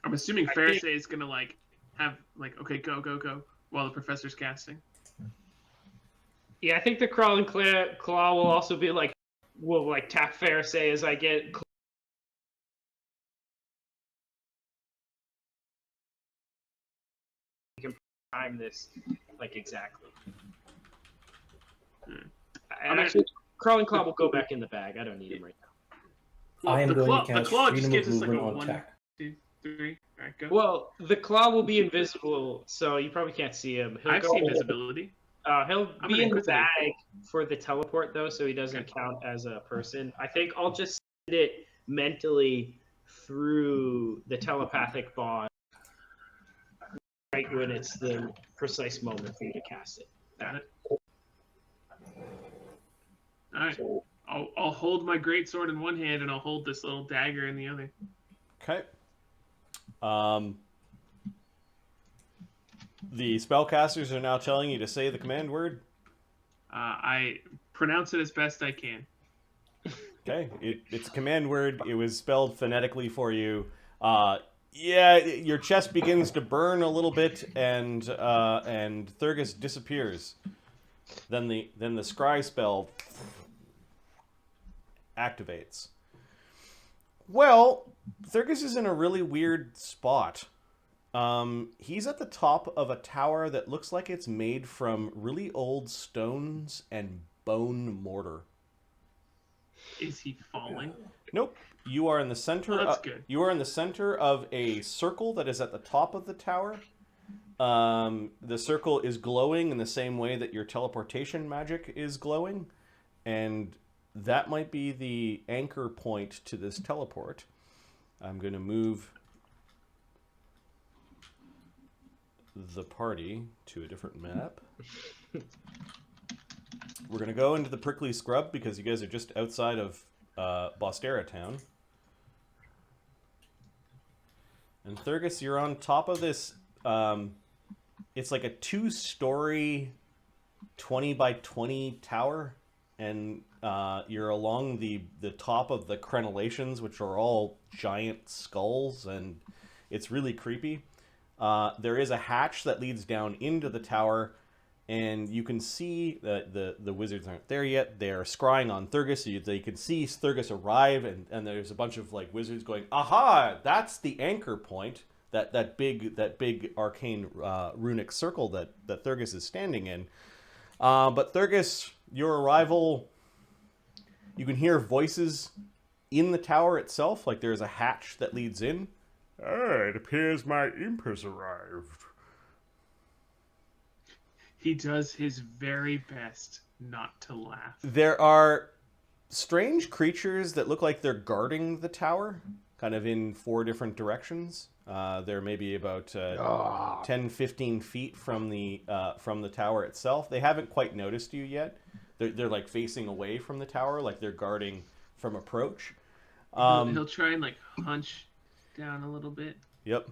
I'm assuming Pharisee is gonna like have like okay, go while the professor's casting. Yeah, I think the crawling claw will also be like will like tap Pharisee as I get. You can time this like exactly. And actually, crawling claw will go back in the bag. I don't need him right now. Well, I am going to cast claw freedom just of gives us like a movement on 1, check. 2, 3. All right, go. Well, the claw will be invisible, so you probably can't see him. I see visibility. He'll be in the bag for the teleport, though, so he doesn't count as a person. I think I'll just send it mentally through the telepathic bond right when it's the precise moment for you to cast it. Got it. All right. I'll hold my greatsword in one hand, and I'll hold this little dagger in the other. Okay. The spellcasters are now telling you to say the command word. I pronounce it as best I can. Okay, it's a command word. It was spelled phonetically for you. Yeah, your chest begins to burn a little bit, and Thurgus disappears. Then the scry spell activates. Well, Thurgus is in a really weird spot. He's at the top of a tower that looks like it's made from really old stones and bone mortar. Is he falling? Nope. You are in the center. Oh, that's good. You are in the center of a circle that is at the top of the tower. The circle is glowing in the same way that your teleportation magic is glowing, and that might be the anchor point to this teleport. I'm going to move the party to a different map. We're going to go into the prickly scrub because you guys are just outside of Bosterra Town. And Thurgus, you're on top of this. It's like a 2-story 20 by 20 tower, and you're along the top of the crenellations, which are all giant skulls, and it's really creepy. There is a hatch that leads down into the tower, and you can see that the wizards aren't there yet. They're scrying on Thurgus, so they can see Thurgus arrive, and there's a bunch of like wizards going, "Aha! That's the anchor point. That big arcane runic circle that Thurgus is standing in." But Thurgus, your arrival, you can hear voices in the tower itself. Like there's a hatch that leads in. It appears my imp has arrived. He does his very best not to laugh. There are strange creatures that look like they're guarding the tower, kind of in 4 different directions. They're maybe about 10, 15 feet from the tower itself. They haven't quite noticed you yet. They're like facing away from the tower, like they're guarding from approach. He'll try and like hunch down a little bit. Yep.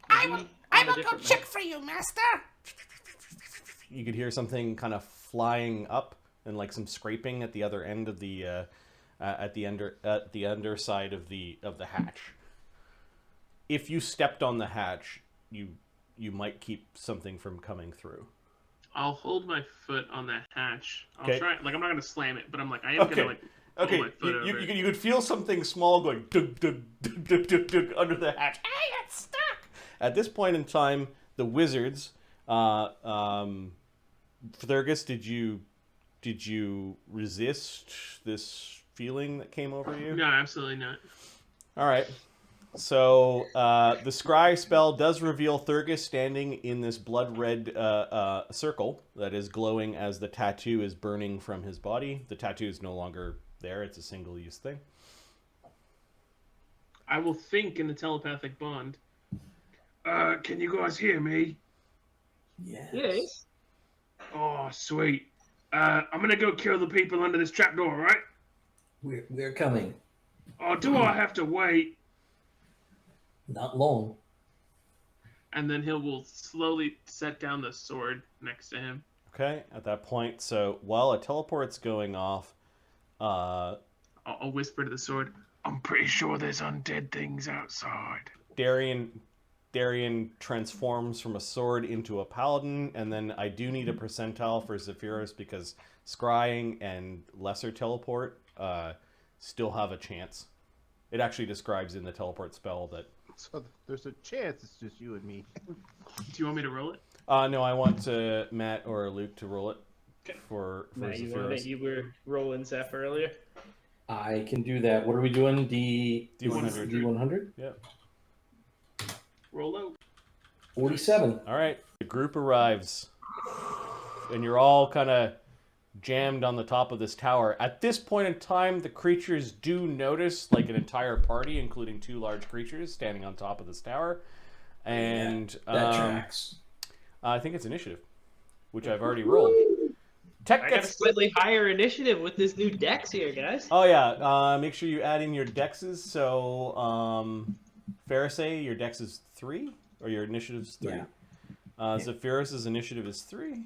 I will go check for you, master. You could hear something kind of flying up and like some scraping at the other end of the at the underside of the hatch. If you stepped on the hatch, you might keep something from coming through. I'll hold my foot on that hatch. I'll Okay. try. Like I'm not gonna slam it, but I'm like I am gonna like. Okay, my foot over it. you could feel something small going dug, dug, dug, dug, dug, dug, under the hatch. Hey, it's stuck. At this point in time, the wizards, Thurgus, did you resist this feeling that came over you? No, absolutely not. All right. So the scry spell does reveal Thurgus standing in this blood-red circle that is glowing as the tattoo is burning from his body. The tattoo is no longer there. It's a single-use thing. I will think in the telepathic bond. Can you guys hear me? Yes. Oh, sweet. I'm gonna go kill the people under this trapdoor, right? We're coming. Oh, do I have to wait? Not long. And then will slowly set down the sword next to him. Okay, at that point, so while a teleport's going off, I'll whisper to the sword. I'm pretty sure there's undead things outside. Darian transforms from a sword into a paladin, and then I do need a percentile for Zephyrus because scrying and lesser teleport still have a chance. It actually describes in the teleport spell that... So there's a chance it's just you and me. Do you want me to roll it? No, I want Matt or Luke to roll it. Okay. For Matt, Zephyrus. you were rolling Zeph earlier. I can do that. What are we doing? D100. D100? Yeah. Roll out. 47. All right. The group arrives, and you're all kind of jammed on the top of this tower. At this point in time, the creatures do notice, like an entire party, including 2 large creatures, standing on top of this tower. And That tracks. I think it's initiative, which I've already rolled. Tech I got a slightly higher initiative with this new dex here, guys. Oh yeah, make sure you add in your dexes. So, Pharisee, your dex is 3, or your initiative's 3. Yeah. Zephyrus's initiative is 3.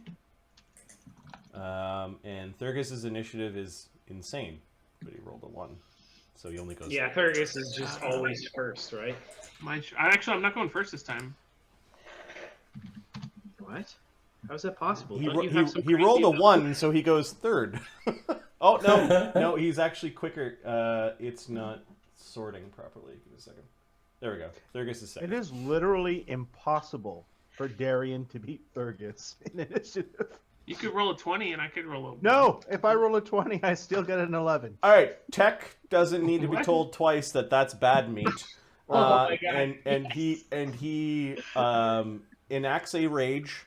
And Thurgis's initiative is insane, but he rolled a 1, so he only goes. Yeah, Thurgus is just always first, right? I'm not going first this time. What? How's that possible? He He rolled a 1, so he goes 3rd. Oh no, he's actually quicker. It's not sorting properly. Give me a second. There we go. Thurgus is 2nd. It is literally impossible for Darian to beat Thurgus in initiative. You could roll a 20 and I could roll a... No, if I roll a 20, I still get an 11. All right, Tech doesn't need to be told twice that that's bad meat. Oh my God. And he enacts a rage.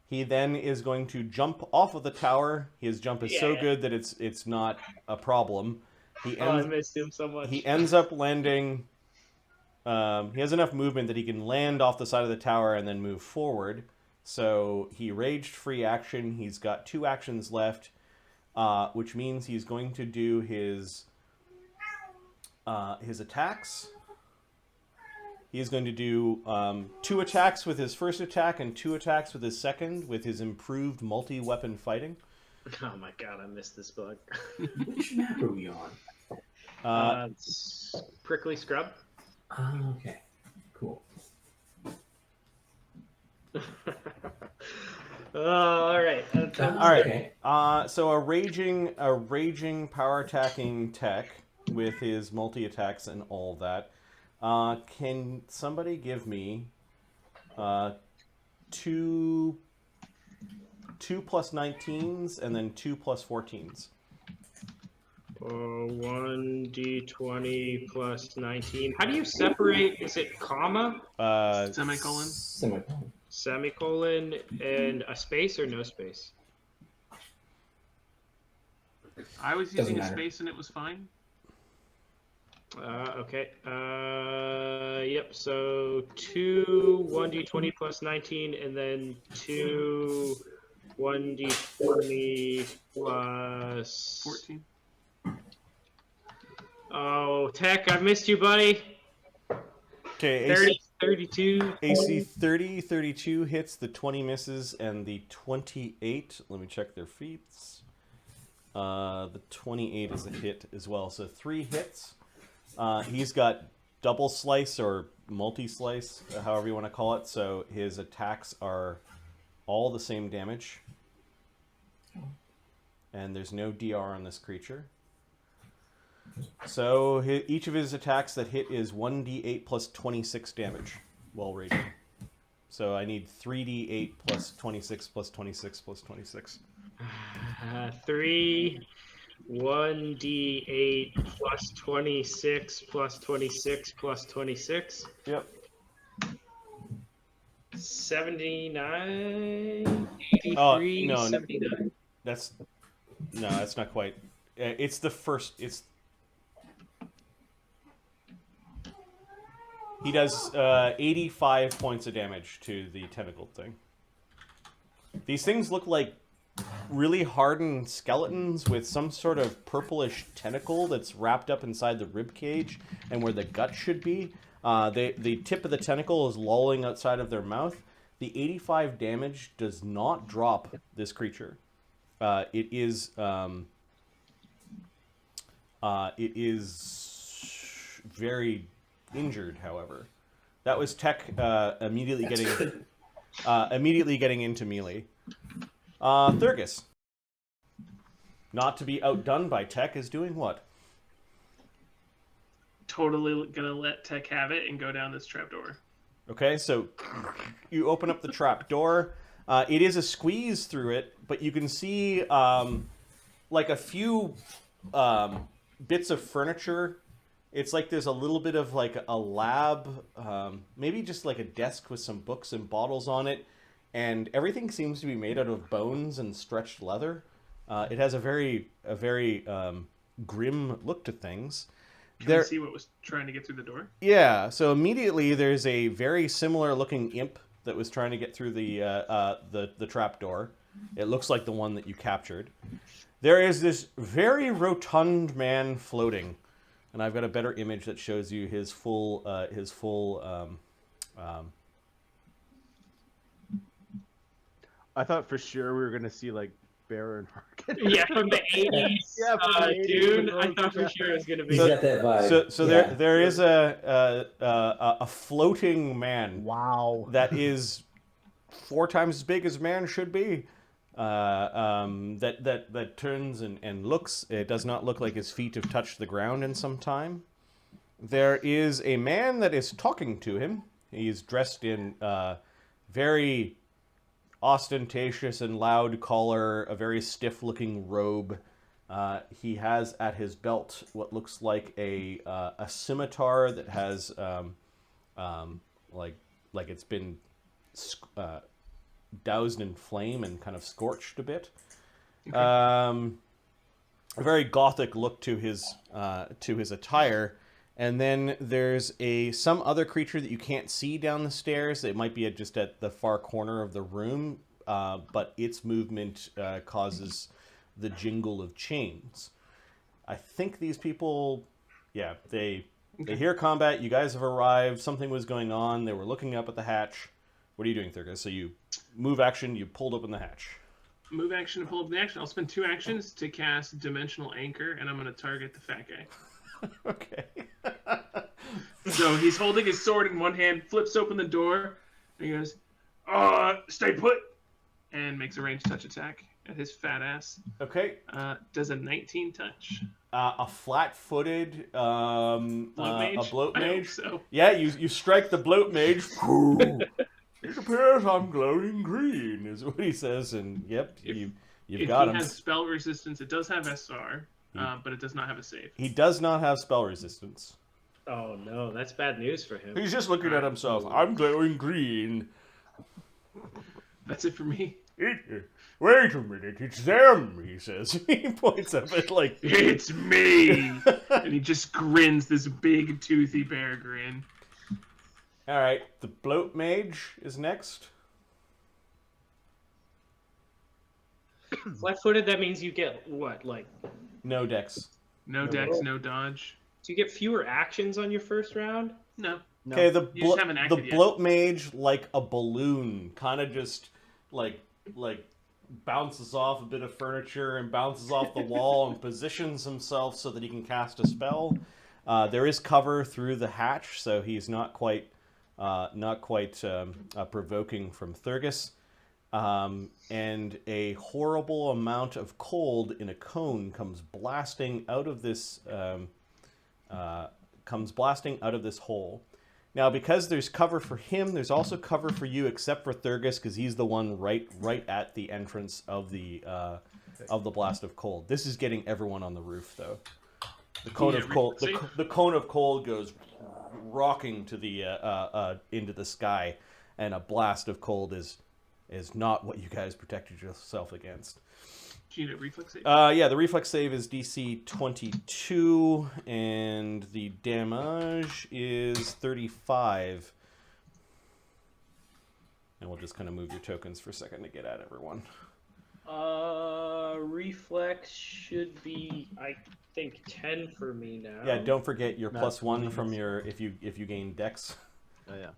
He then is going to jump off of the tower. His jump is so good that it's not a problem. I missed him so much. He ends up landing. He has enough movement that he can land off the side of the tower and then move forward. So he raged free action. He's got 2 actions left, which means he's going to do his attacks. He's going to do 2 attacks with his first attack and 2 attacks with his second with his improved multi-weapon fighting. Oh my God, I missed this bug. Which map are we on? It's Prickly Scrub. Oh, okay. Cool. All right. All right. So a raging power attacking Tech with his multi attacks and all that. Can somebody give me 2 plus 19s and then 2 plus 14s? 1d20 plus 19. How do you separate? Is it comma? Semicolon. Semicolon and a space or no space? I was using a space and it was fine. Okay. Yep. So 2 1d20 plus 19, and then 2 1d20 plus 14. Oh, Tech, I missed you, buddy. Okay. 30, 32. AC 30, 32 hits, the 20 misses, and the 28. Let me check their feats. The 28 is a hit as well. So 3 hits. He's got double slice or multi-slice, however you want to call it. So his attacks are all the same damage. And there's no DR on this creature. So each of his attacks that hit is 1d8 plus 26 damage while raging. So I need 3d8 plus 26 plus 26 plus 26. 3 1d8 plus 26 plus 26 plus 26. Yep. 79. 83, Oh, no. 79. That's not quite. It's the first. He does 85 points of damage to the tentacle thing. These things look like really hardened skeletons with some sort of purplish tentacle that's wrapped up inside the rib cage and where the gut should be. The tip of the tentacle is lolling outside of their mouth. The 85 damage does not drop this creature. It is very injured. However, that was Tech immediately getting into melee. Thurgus, not to be outdone by Tech, is doing what? Totally gonna let Tech have it and go down this trapdoor. Okay, so you open up the trap door. It is a squeeze through it, but you can see like a few bits of furniture. It's like there's a little bit of like a lab, maybe just like a desk with some books and bottles on it, and everything seems to be made out of bones and stretched leather. It has a very grim look to things. Can we see what was trying to get through the door? Yeah, so immediately there's a very similar looking imp that was trying to get through the trap door. It looks like the one that you captured. There is this very rotund man floating, and I've got a better image that shows you his full I thought for sure we were gonna see like Baron Harkin. Yeah, from the 80s. Yeah, from the 80s, dude, the I thought for road sure it was gonna be. He's got that vibe. So Yeah. there is a floating man Wow. that is 4 times as big as man should be. That turns and looks. It does not look like his feet have touched the ground in some time. There is a man that is talking to him. He's dressed in very ostentatious and loud collar, a very stiff-looking robe. He has at his belt what looks like a scimitar that has like it's been doused in flame and kind of scorched a bit. Okay. A very gothic look to his attire. And then there's some other creature that you can't see down the stairs. It might be just at the far corner of the room, but its movement causes the jingle of chains. I think these people, yeah, they hear combat. You guys have arrived. Something was going on. They were looking up at the hatch. What are you doing, Thurgus? So you move action. You pulled open the hatch. Move action and pull up the action. I'll spend 2 actions to cast Dimensional Anchor, and I'm going to target the fat guy. Okay. So he's holding his sword in one hand, flips open the door, and he goes, stay put, and makes a ranged touch attack at his fat ass. Okay. Does a 19 touch. A flat-footed Bloat Mage? a bloat I hope mage. so. Yeah, you strike the bloat mage. It appears I'm glowing green, is what he says, and yep, you've got him. If he has spell resistance, it does have SR, but it does not have a save. He does not have spell resistance. Oh no, that's bad news for him. He's just looking at himself. I'm glowing green. That's it for me. Wait a minute, it's them, he says. He points up at like... It's me! And he just grins this big toothy bear grin. Alright, the bloat mage is next. Flat-footed, that means you get what, like? No dex. No dex, no dodge. Do you get fewer actions on your first round? No. Okay, the You just haven't acted yet. bloat mage, like a balloon, kind of just like bounces off a bit of furniture and bounces off the wall and positions himself so that he can cast a spell. There is cover through the hatch, so he's not quite provoking from Thurgus. And a horrible amount of cold in a cone comes blasting out of this hole. Now, because there's cover for him, there's also cover for you, except for Thurgus, because he's the one right at the entrance of the blast of cold. This is getting everyone on the roof, though. The cone of cold. The cone of cold goes rocking to the into the sky, and a blast of cold is not what you guys protected yourself against. Do you need a reflex save? Yeah, the reflex save is DC 22, and the damage is 35. And we'll just kind of move your tokens for a second to get at everyone. Reflex should be, I think, 10 for me now. Yeah, don't forget your No, +1 from your if you gain Dex. Oh yeah.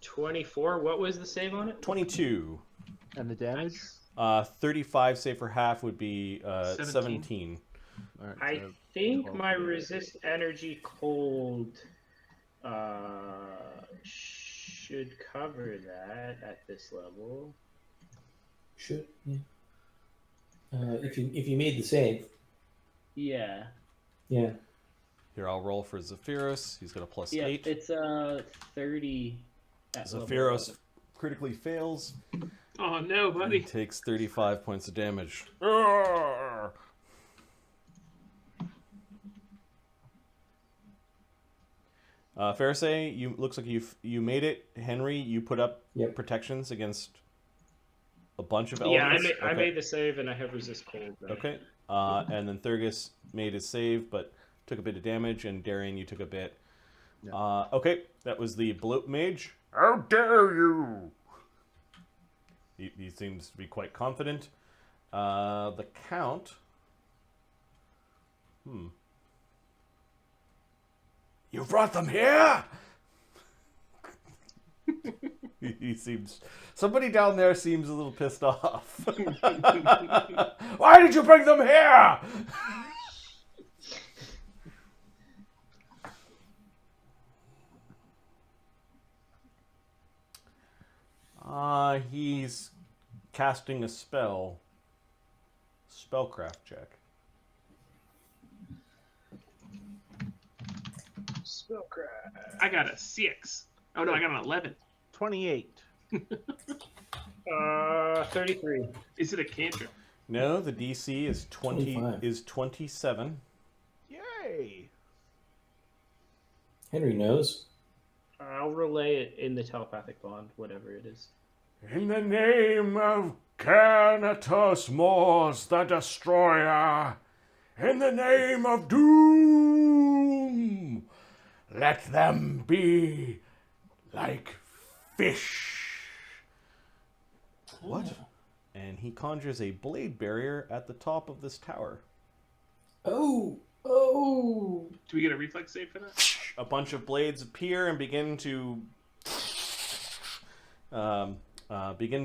24. What was the save on it? 22. And the damage? 35 save for half would be 17. Alright, I so think 12 my damage. resist energy cold should cover that at this level. Should, yeah. If you made the save, Yeah. yeah. Here, I'll roll for Zephyrus. He's got a plus Yeah, 8. it's 30 at level Zephyrus 11. critically fails. Oh no, He buddy. takes 35 points of damage. Arrgh! Pharisee, you looks like you made it. Henry, you put up Yep. protections against a bunch of Yeah, elements. I made the save and I have resist cold. Though. Okay. And then Thurgus made his save, but took a bit of damage, and Darian, you took a bit. Yeah. Okay, that was the Bloat Mage. How dare you! He seems to be quite confident. The Count. You brought them here? He seems... Somebody down there seems a little pissed off. Why did you bring them here? He's casting a spell. Spellcraft check. Spellcraft. I got a 6. Oh no, I got an 11. 28. 33. Is it a cantrip? No, the DC is 25. 27. Yay! Henry knows. I'll relay it in the telepathic bond, whatever it is. In the name of Canatus Mors the Destroyer, in the name of doom, let them be like fish. What? And he conjures a blade barrier at the top of this tower. Oh! Do we get a reflex save for that? A bunch of blades appear and begin to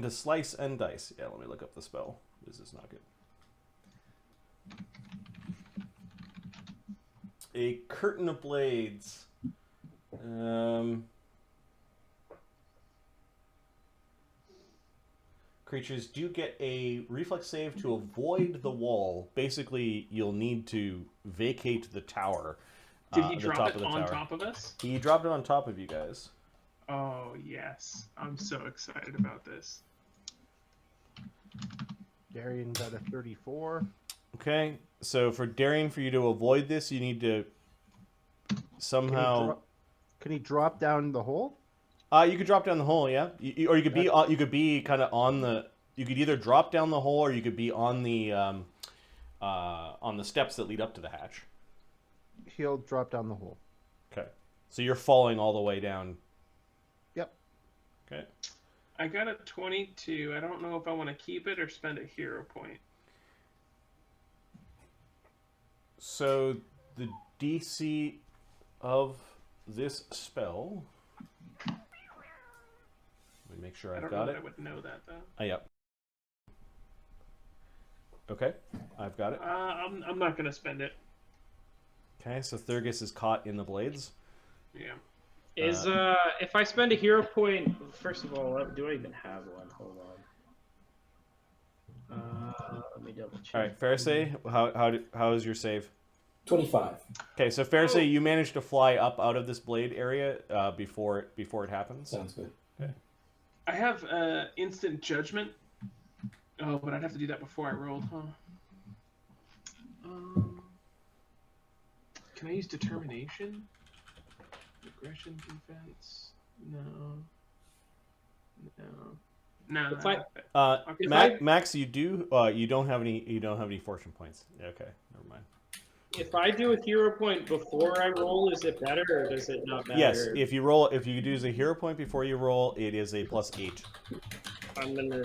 slice and dice. Yeah, let me look up the spell. This is not good. A curtain of blades. Creatures do get a reflex save to avoid the wall. Basically, you'll need to vacate the tower. Did he the drop top it of the on tower. top of us? He dropped it on top of you guys. Oh yes, I'm so excited about this. Darian got a 34. Okay, so for Darian, for you to avoid this, you need to somehow. Can he drop down the hole? You could drop down the hole, yeah. Or you could be you could be kind of on the. You could either drop down the hole, or you could be on the steps that lead up to the hatch. He'll drop down the hole. Okay, so you're falling all the way down. Yep. Okay. I got a 22. I don't know if I want to keep it or spend a hero point. So the DC of this spell. Let me make sure I I've don't know got if it. I would know that though. Yep. Okay, I've got it. I'm not gonna spend it. Okay, so Thurgus is caught in the blades. Yeah. Is if I spend a hero point, first of all, do I even have one? Hold on. Let me double check. All right, Pharisee, how is your save? 25. Okay, so Pharisee, you managed to fly up out of this blade area before it happens. Sounds good. Okay. I have instant judgment. Oh, but I'd have to do that before I rolled, huh? Can I use determination? Aggression, defense? No. If I- Max, you don't have any fortune points. Okay, never mind. If I do a hero point before I roll, is it better or does it not matter? Yes, if you use a hero point before you roll, it is a +8. I'm gonna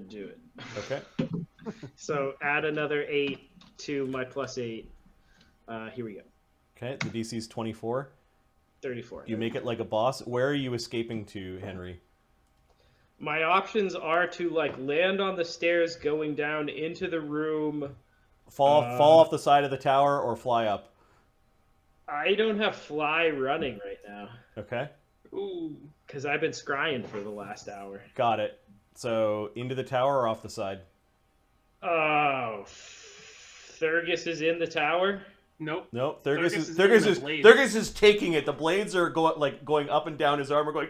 do it. Okay. So add another 8 to my +8. Here we go. Okay, the DC is 24. 34. You make it like a boss. Where are you escaping to, Henry? My options are to like land on the stairs going down into the room fall off the side of the tower or fly up. I don't have fly running right now. Okay. Ooh. Because I've been scrying for the last hour. Got it. So into the tower or off the side? Oh, Thurgus is in the tower. Nope. Nope. Thurgus Thurgus is taking it. The blades are going up and down his armor, going.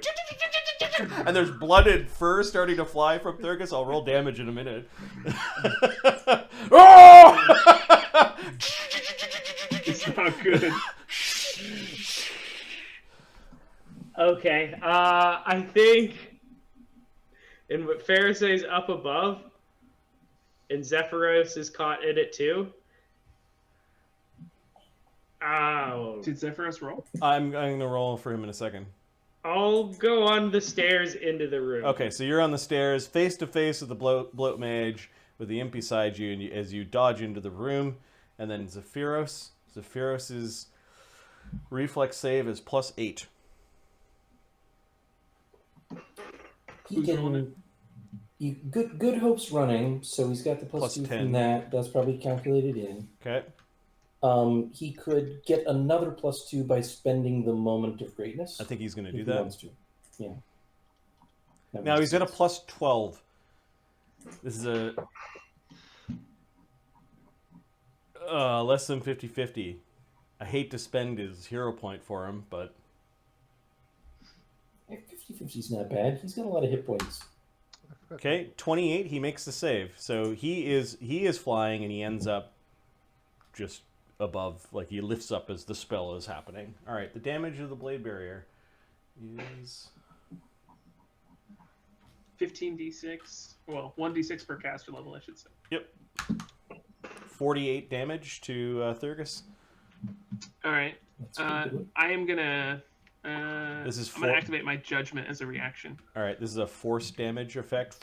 And there's blooded fur starting to fly from Thurgus. I'll roll damage in a minute. Oh! It's not good. Okay, I think, and what Pharisai's up above, and Zephyros is caught in it too. Oh. Did Zephyros roll? I'm going to roll for him in a second. I'll go on the stairs into the room. Okay, so you're on the stairs, face to face with the Bloat Mage, with the imp beside you, and as you dodge into the room, and then Zephyros. Zephyros's reflex save is +8. He can. Good Hope's running, so he's got the Plus +2 10. from that. That's probably calculated in. Okay. He could get another +2 by spending the moment of greatness. I think he's going to do if he that. wants to. Yeah. That Now makes he's at a sense. +12. This is a less than 50-50. I hate to spend his hero point for him, but 50-50 is not bad. He's got a lot of hit points. okay, 28. He makes the save, so he is flying, and he ends up just above, like he lifts up as the spell is happening. All right, the damage of the blade barrier is 15d6. Well, 1d6 per caster level, I should say. Yep. 48 damage to Thurgus. All right. That's pretty good. I am gonna. This is I'm gonna activate my judgment as a reaction. All right, this is a force damage effect.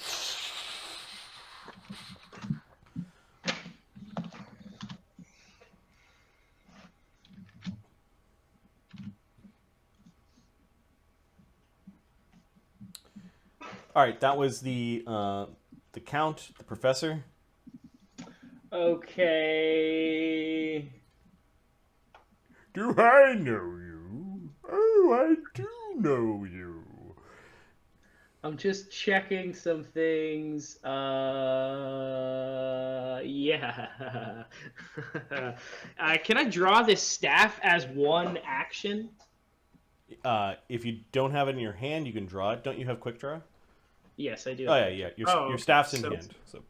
All right, that was the count, the professor. Okay. Do I know you? Oh, I do know you. I'm just checking some things. Yeah. Can I draw this staff as one action? If you don't have it in your hand, you can draw it. Don't you have quick draw? Yes, I do. Oh yeah. Your staff's in so- hand. So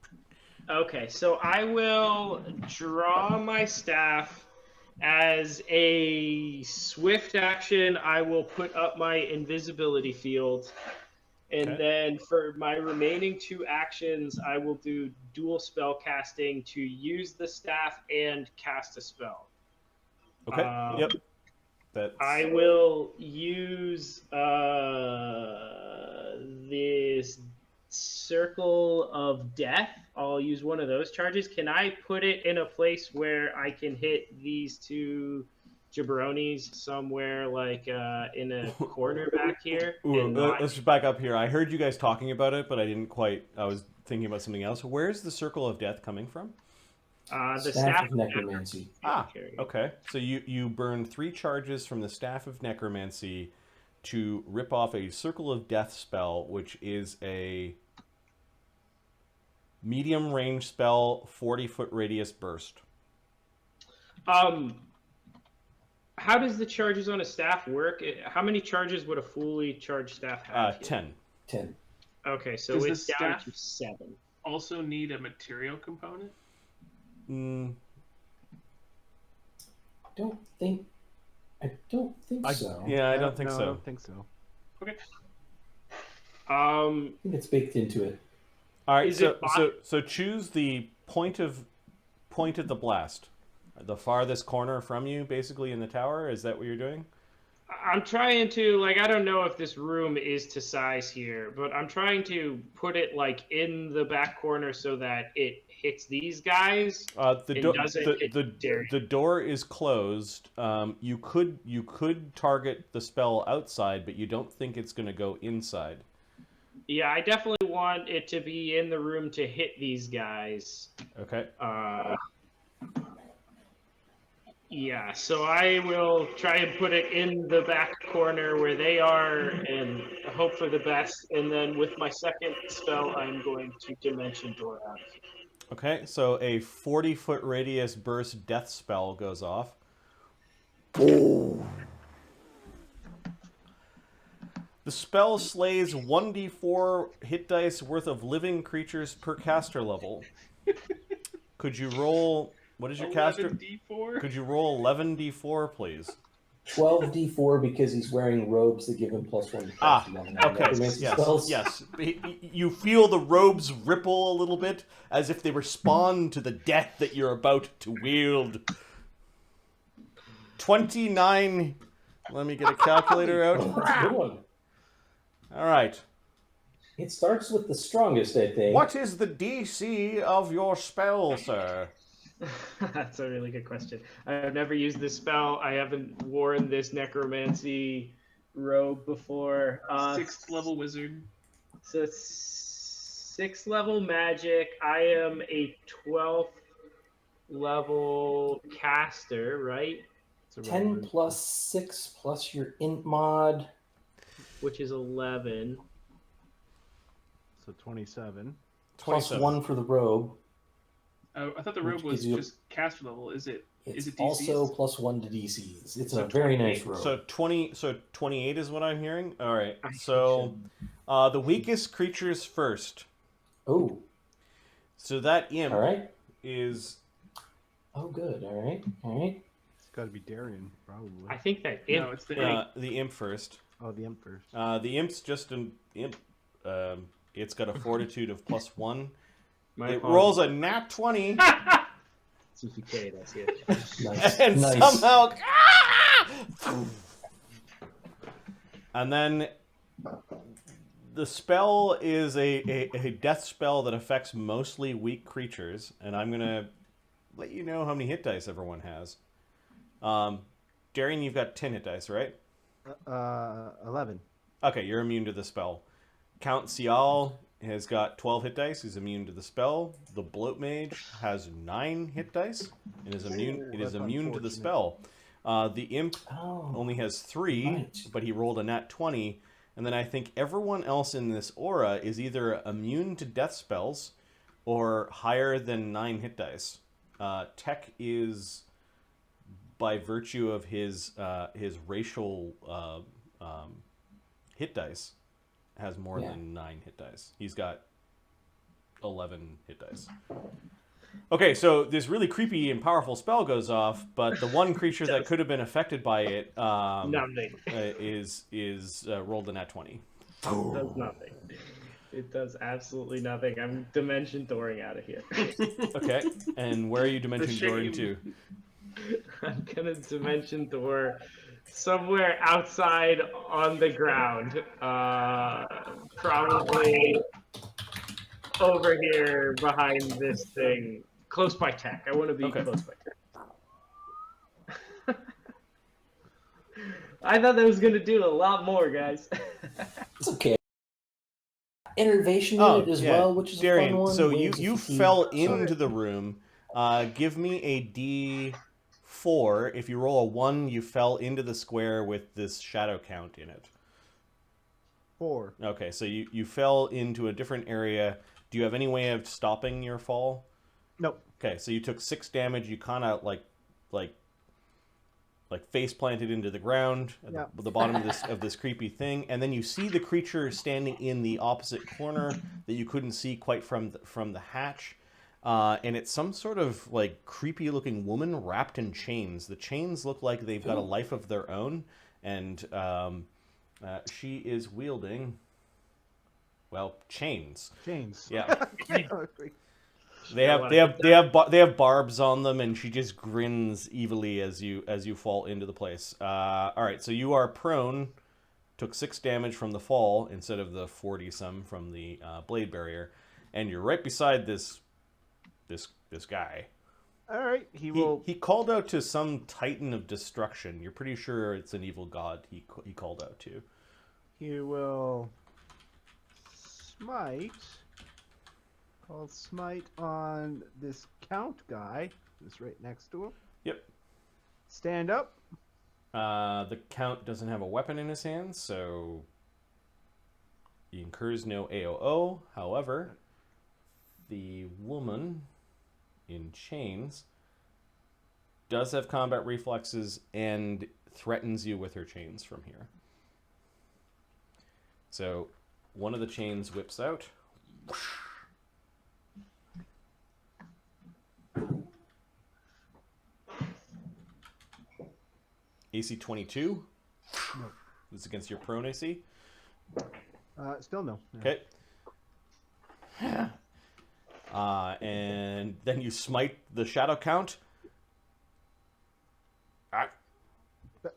Okay, so I will draw my staff as a swift action. I will put up my invisibility field. And Okay. then for my remaining 2 actions, I will do dual spell casting to use the staff and cast a spell. okay. Yep. That's... I will use this Circle of Death. I'll use one of those charges. Can I put it in a place where I can hit these 2 jabronis somewhere, like in a corner back here? Ooh, and not- let's just back up here. I heard you guys talking about it, but I didn't quite. I was thinking about something else. Where's the Circle of Death coming from? the Staff of Necromancy. Okay. So you burn 3 charges from the Staff of Necromancy to rip off a Circle of Death spell, which is a medium range spell, 40-foot radius burst. How does the charges on a staff work? How many charges would a fully charged staff have? 10. 10. Okay, so Does the it's down staff- to 7. Also need a material component. Mm, I don't think so. yeah, I don't think no, so. I don't think so. Okay. I think it's baked into it. All right, Is so, it so choose the point of the blast, the farthest corner from you, basically in the tower. Is that what you're doing? I'm trying to, like, I don't know if this room is to size here, but I'm trying to put it, like, in the back corner so that it hits these guys. The door is closed. You could target the spell outside, but you don't think it's going to go inside. Yeah, I definitely want it to be in the room to hit these guys. Okay. Yeah, so I will try and put it in the back corner where they are and hope for the best. And then with my second spell, I'm going to Dimension Door out of here. Okay, so a 40-foot radius burst death spell goes off. The spell slays 1d4 hit dice worth of living creatures per caster level. Could you roll... What is your caster? 11d4? Could you roll 11d4, please? 12d4 because he's wearing robes that give him +1 to cast Okay. necromancy spells. Yes. You feel the robes ripple a little bit as if they respond to the death that you're about to wield. 29. Let me get a calculator out. Oh, that's a good one. All right. It starts with the strongest, I think. What is the DC of your spell, sir? That's a really good question. I've never used this spell. I haven't worn this necromancy robe before. 6th level wizard. So it's 6th level magic. I am a 12th level caster, right? 10 plus 6 plus your int mod. Which is 11. So 27. Plus 27. 1 for the robe. Oh, I thought the Which robe was gives you- just caster level. Is it It's DCs? also plus 1 to DCs. It's So a very 28. nice robe. So 28 is what I'm hearing. All right. So the weakest creatures first. Oh, So that imp all right. is Oh, good. All right. All right. It's got to be Darian, probably. I think that No, it's the the imp first. Oh, the Imp first. The imp's just an imp. It's got a fortitude of +1. It rolls a nat 20 CPK, that's it. Nice. and nice. somehow. And then the spell is a death spell that affects mostly weak creatures, and I'm gonna let you know how many hit dice everyone has. Darian, you've got 10 hit dice, right? 11. Okay, you're immune to the spell. Count Sial has got 12 hit dice. He's immune to the spell. The Bloat Mage has 9 hit dice and is immune. It is that's immune to the unfortunate. spell. The Imp Oh, only has 3, right. but he rolled a nat 20. And then I think everyone else in this aura is either immune to death spells or higher than 9 hit dice. Tech is, by virtue of his racial hit dice, has more than 9 hit dice. He's got 11 hit dice. Okay, so this really creepy and powerful spell goes off, but the one creature that could have been affected by it Nothing. is rolled a nat 20. It does nothing. It does absolutely nothing. I'm dimension dooring out of here. Okay, and where are you dimension dooring to? I'm gonna dimension door somewhere outside on the ground. Probably over here behind this thing. Close by tech. I want to be Okay. close by tech. I thought that was gonna do a lot more, guys. It's okay. Innervation unit as well, which is Darian, a fun one. so Waves you of fatigue. fell Sorry. into the room. Give me a D4. If you roll a 1, you fell into the square with this shadow count in it. 4. Okay, so you fell into a different area. Do you have any way of stopping your fall? Nope. Okay, so you took 6 damage. You kind of like face planted into the ground at the bottom of this creepy thing, and then you see the creature standing in the opposite corner that you couldn't see quite from the hatch, and it's some sort of like creepy looking woman wrapped in chains. The chains look like they've got a life of their own, and she is wielding chains. Chains. Yeah. They Yeah, have barbs on them, and she just grins evilly as you fall into the place. All right, so you are prone. Took 6 damage from the fall instead of the 40 some from the blade barrier, and you're right beside this guy. All right. He called out to some titan of destruction. You're pretty sure it's an evil god. He called out to. He will smite. I'll smite on this count guy who's right next to him. Yep. stand up. The Count doesn't have a weapon in his hands, so he incurs no AOO. However, the woman in chains does have combat reflexes and threatens you with her chains from here. So one of the chains whips out. AC 22. No. This is against your prone AC. Still no. Okay. And then you smite the Shadow Count.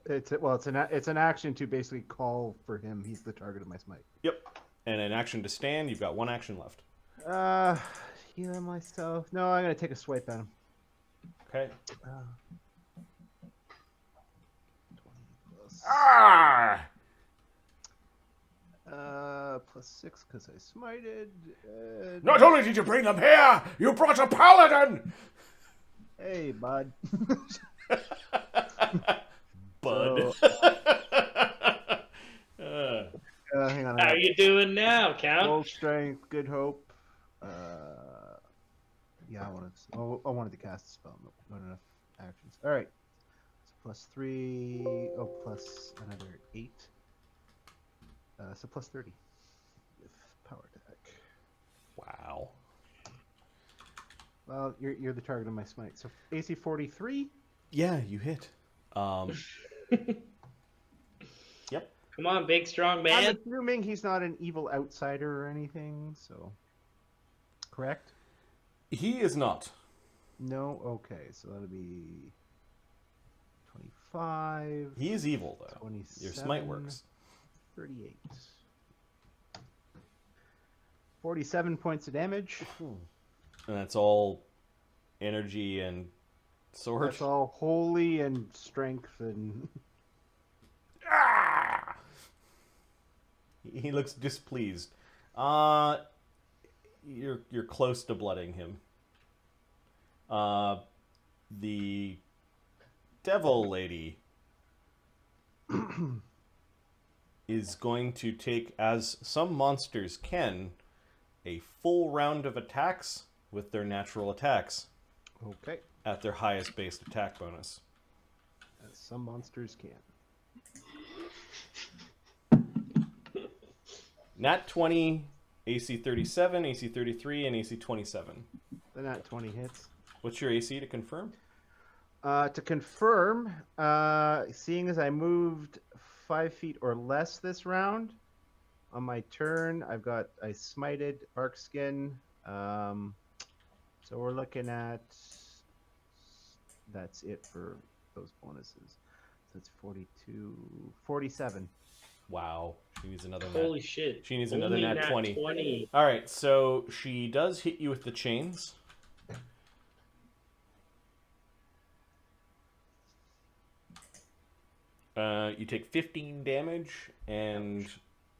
It's an action to basically call for him. He's the target of my smite. Yep. And an action to stand. You've got one action left. Heal myself. No, I'm gonna take a swipe at him. Okay. 20 plus. Ah! Plus 6 because I smited. Not only did you bring them here, you brought a paladin. Hey, bud. Bud. Hang on. How you doing now, Count? Full strength, good hope. Yeah, I wanted to cast a spell. Nope, not enough actions. All right. So plus 3. Oh, plus another 8. So plus 30 with power attack. Wow. Well, you're the target of my smite. So AC 43. Yeah, you hit. Yep. Come on, big strong I'm man. assuming he's not an evil outsider or anything. So, correct? He is not. No. Okay. So that'll be 25. He is evil, though. 27, Your smite works. 38. 47 points of damage. And that's all energy and sword. That's all holy and strength and. Ah! He looks displeased. You're close to blooding him. The devil lady is going to take, as some monsters can, a full round of attacks with their natural attacks Okay. at their highest based attack bonus. As some monsters can. Nat 20, AC 37, AC 33, and AC 27. The nat 20 hits. What's your AC to confirm? To confirm, seeing as I moved 5 feet or less this round, on my turn, I smited Arc Skin. So we're looking at. That's it for those bonuses. So it's 42, 47. Wow. She needs another Holy nat. shit. She needs another Only nat 20. 20. All right, so she does hit you with the chains. You take 15 damage and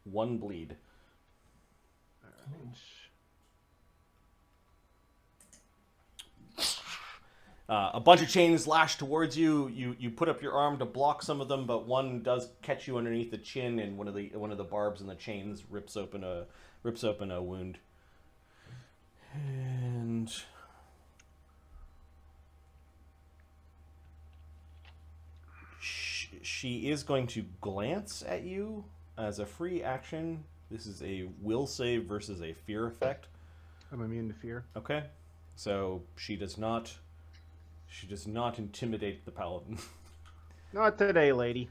1 bleed. A bunch of chains lash towards you. You put up your arm to block some of them, but one does catch you underneath the chin, and one of the barbs in the chains rips open a wound. And she is going to glance at you as a free action. This is a will save versus a fear effect. I'm immune to fear. Okay, so she does not intimidate the paladin. Not today, lady.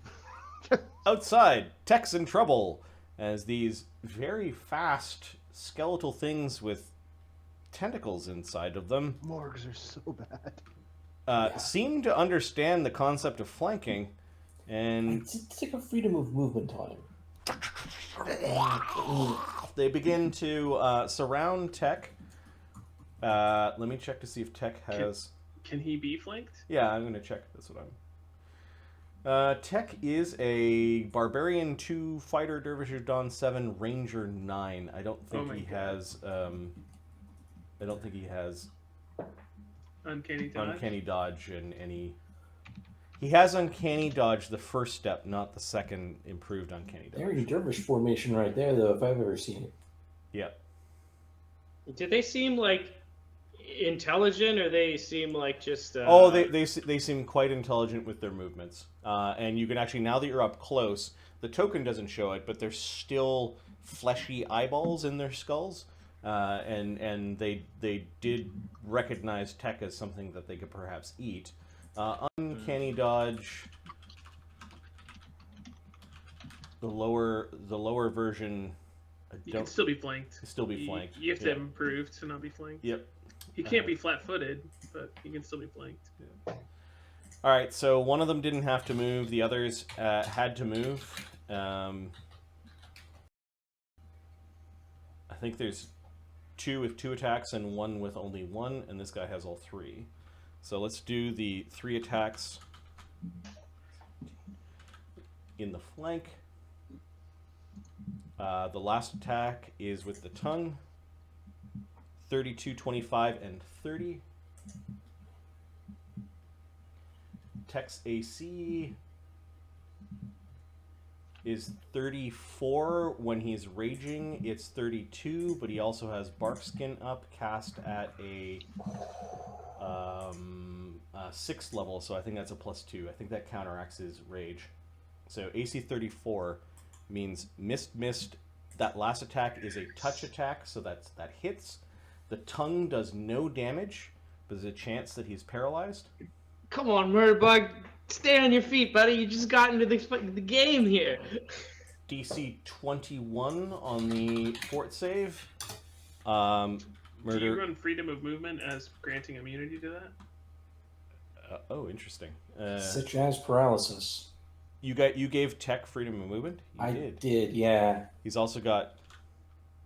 Outside, Tech's in trouble as these very fast skeletal things with tentacles inside of them Morgs are so bad. seem to understand the concept of flanking, and It's like a freedom of movement on him. they begin to surround Tech. Let me check to see if Tech has... Can he be flanked? Yeah, I'm going to check. That's what I'm... Tech is a Barbarian 2, Fighter Dervisher Dawn 7, Ranger 9. I don't think he has... I don't think he has Uncanny dodge. Uncanny Dodge in any... He has Uncanny Dodge the first step, not the second improved Uncanny Dodge. They're in dervish formation right there, though, if I've ever seen it. Yep. Do they seem like intelligent, or they seem like just? Oh, they seem quite intelligent with their movements, and you can actually, now that you're up close, the token doesn't show it, but there's still fleshy eyeballs in their skulls, and they did recognize Tech as something that they could perhaps eat. Uncanny Dodge. The lower version. You can still be flanked. Still be flanked. You have to improve to not be flanked. Yep. He can't be flat-footed, but he can still be flanked. Yeah. All right, so one of them didn't have to move. The others had to move. I think there's 2 with 2 attacks and 1 with only 1, and this guy has all 3. So let's do the 3 attacks in the flank. The last attack is with the tongue. 32, 25, and 30. Tech's AC is 34 when he's raging. It's 32, but he also has Barkskin up, cast at a 6th level, so I think that's a +2. I think that counteracts his rage. So AC 34 means missed. That last attack is a touch attack, so that hits. The tongue does no damage, but there's a chance that he's paralyzed. Come on, Murderbug, stay on your feet, buddy. You just got into the game here. DC 21 on the fort save. Do you run freedom of movement as granting immunity to that? Oh, interesting. Such as paralysis. You gave Tech freedom of movement? I did, yeah. He's also got...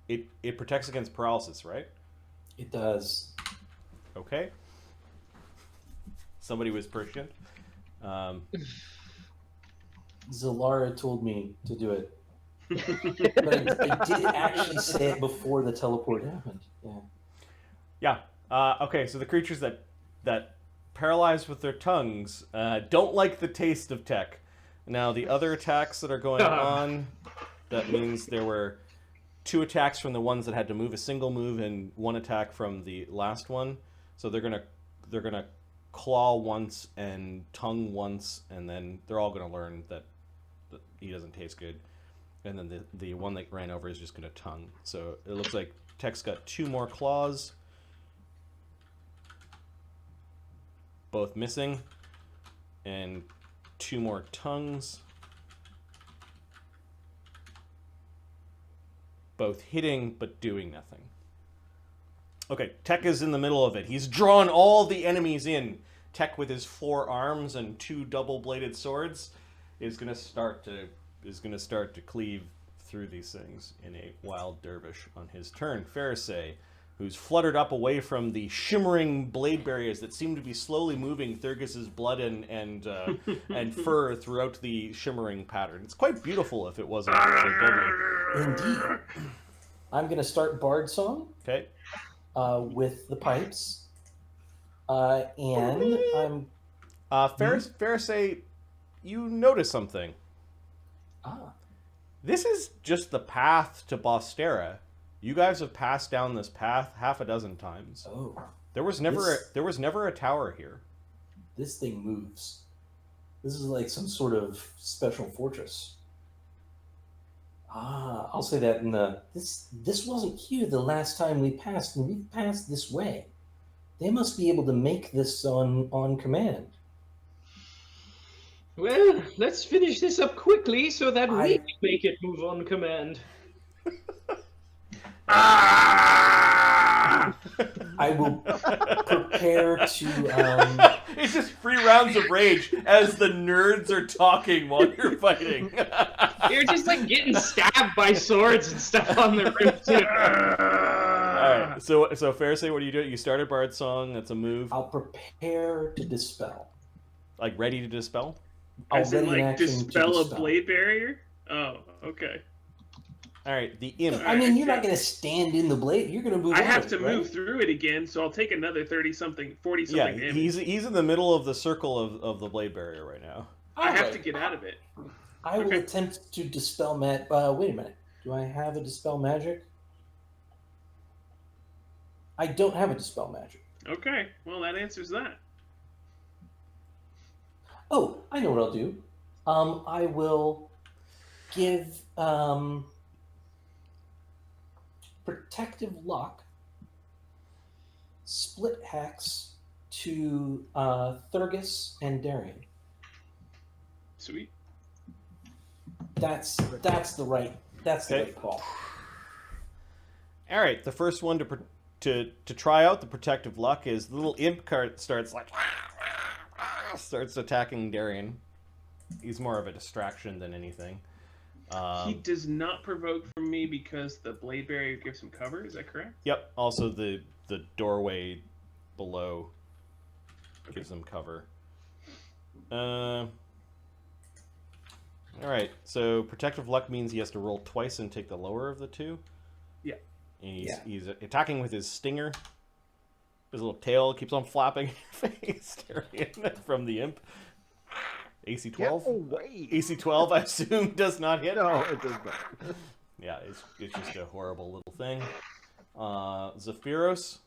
It protects against paralysis, right? It does. Okay. Somebody was prescient. Zalara told me to do it. But I did actually say it before the teleport happened. Yeah. Yeah. Okay, so the creatures that paralyzed with their tongues don't like the taste of Tech. Now, the other attacks that are going on, that means there were 2 attacks from the ones that had to move a single move and 1 attack from the last one. So they're gonna claw once and tongue once, and then they're all gonna learn that he doesn't taste good. And then the one that ran over is just gonna tongue. So it looks like Tech's got 2 more claws, both missing, and 2 more tongues, both hitting but doing nothing. Okay, Tech is in the middle of it. He's drawn all the enemies in. Tech, with his 4 arms and 2 double-bladed swords, is gonna start to cleave through these things in a wild dervish on his turn. Pharisee, who's fluttered up away from the shimmering blade barriers that seem to be slowly moving Thurgis's blood and fur throughout the shimmering pattern. It's quite beautiful if it wasn't so deadly. Indeed. I'm going to start Bard Song. Okay. With the pipes. And I'm... Pharisee, you notice something. This is just the path to Bosterra. You guys have passed down this path half a dozen times. Oh. There was never a tower here. This thing moves. This is like some sort of special fortress. I'll say that in the... This wasn't here the last time we passed, and we passed this way. They must be able to make this on command. Well, let's finish this up quickly so that we can make it move on command. I will prepare to... It's just free rounds of rage as the nerds are talking while you're fighting. You're just like getting stabbed by swords and stuff on the roof too. Alright, so Pharisee, what do you do? You start a Bard Song, that's a move. I'll prepare to dispel. Like ready to dispel? As in, like, dispel a blade barrier? Oh, okay. All right, the imp. I mean, you're not going to stand in the blade. You're going to move. I on have it, to right? move through it again, so I'll take another 30-something, 40-something Yeah, damage. he's in the middle of the circle of the blade barrier right now. I have Alright. to get out of it. I will Okay. attempt to dispel wait a minute. Do I have a dispel magic? I don't have a dispel magic. Okay, well, that answers that. Oh, I know what I'll do. I will give protective lock, split hex to Thurgus and Darian. Sweet. That's the right call. All right, the first one to try out the protective luck is the little imp cart starts attacking Darian. He's more of a distraction than anything. He does not provoke from me because the blade barrier gives him cover. Is that correct? Yep. Also, the doorway below gives him cover. All right. So protective luck means he has to roll twice and take the lower of the two. Yeah. And he's attacking with his stinger. His little tail keeps on flapping in your face, Darian, from the imp. AC 12. Get away. AC 12, I assume, does not hit. No, it does not. Yeah, it's just a horrible little thing. Zephyros,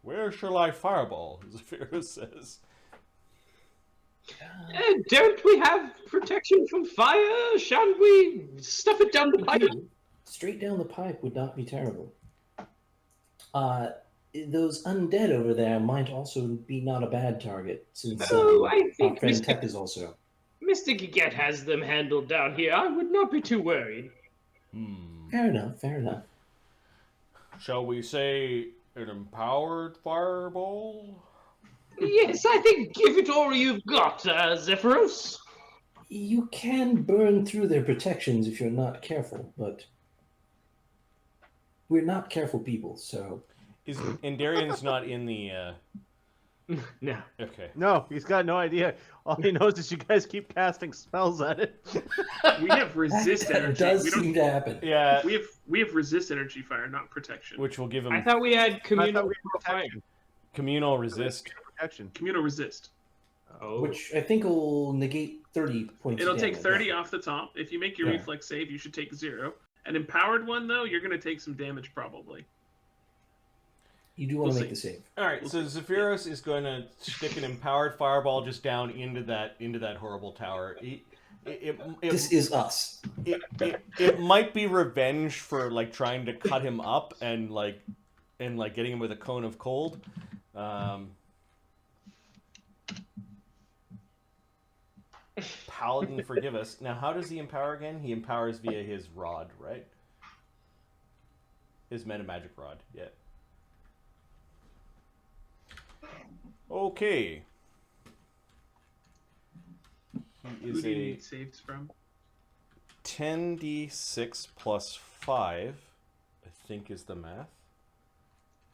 where shall I fireball? Zephyros says. Don't we have protection from fire? Shan't we stuff it down the pipe? Straight down the pipe would not be terrible. Those undead over there might also be not a bad target, since I think friend Mr. Tech is also. Mr. Giget has them handled down here. I would not be too worried. Fair enough. Shall we say an empowered fireball? Yes, I think give it all you've got, Zephyros. You can burn through their protections if you're not careful, but we're not careful people, so... And Darian's not in the... No. Okay. No, he's got no idea. All he knows is you guys keep casting spells at it. We have resist that energy. does We don't. seem to happen. Yeah, We have resist energy fire, not protection. which will give him I thought we had I communal thought we had protection. communal resist. Protection. Communal resist. Oh. Which I think will negate 30 points It'll of take damage. 30 off the top. If you make your Yeah. reflex save, you should take 0. An empowered one, though, you're going to take some damage probably. You do want We'll to make see. the save. All right, so Zephyros is going to stick an empowered fireball just down into that horrible tower. This is us. It might be revenge for like trying to cut him up and getting him with a cone of cold. Paladin, forgive us. Now, how does he empower again? He empowers via his rod, right? His meta magic rod. Yeah. Okay. He Who is do you a need saves from? 10d6 plus 5, I think is the math.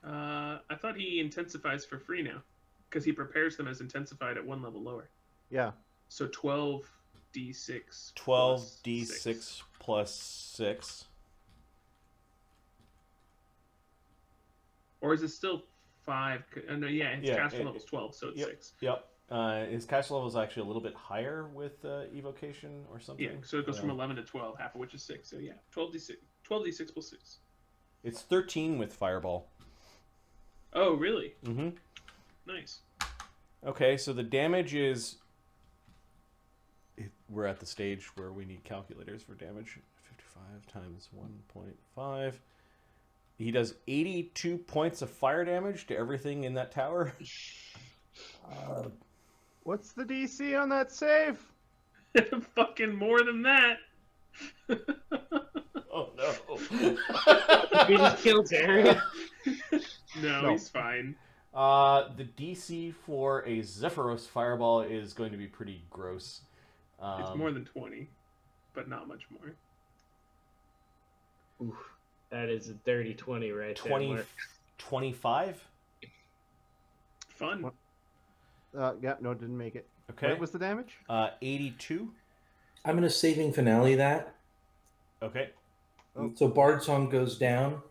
I thought he intensifies for free now, because he prepares them as intensified at 1 level lower. Yeah. So 12d6. 12d6 plus 6. Or is it still 5? No, yeah, his caster level's 12, so it's 6. Yep. His caster level is actually a little bit higher with evocation or something. Yeah, so it goes from 11 to 12, half of which is 6. So yeah, 12d6 plus 6. It's 13 with fireball. Oh, really? Mm-hmm. Nice. Okay, so the damage is... We're at the stage where we need calculators for damage. 55 times 1.5. He does 82 points of fire damage to everything in that tower. What's the DC on that save? Fucking more than that. Oh, no. We just killed Darian. No, he's fine. The DC for a Zephyros fireball is going to be pretty gross. It's more than 20, but not much more. Oof, that is a dirty 20 right 20, there, Mark. 25? Fun. Yeah, no, didn't make it. Okay. What was the damage? 82? I'm going to saving finale that. Okay. So Bard Song goes down,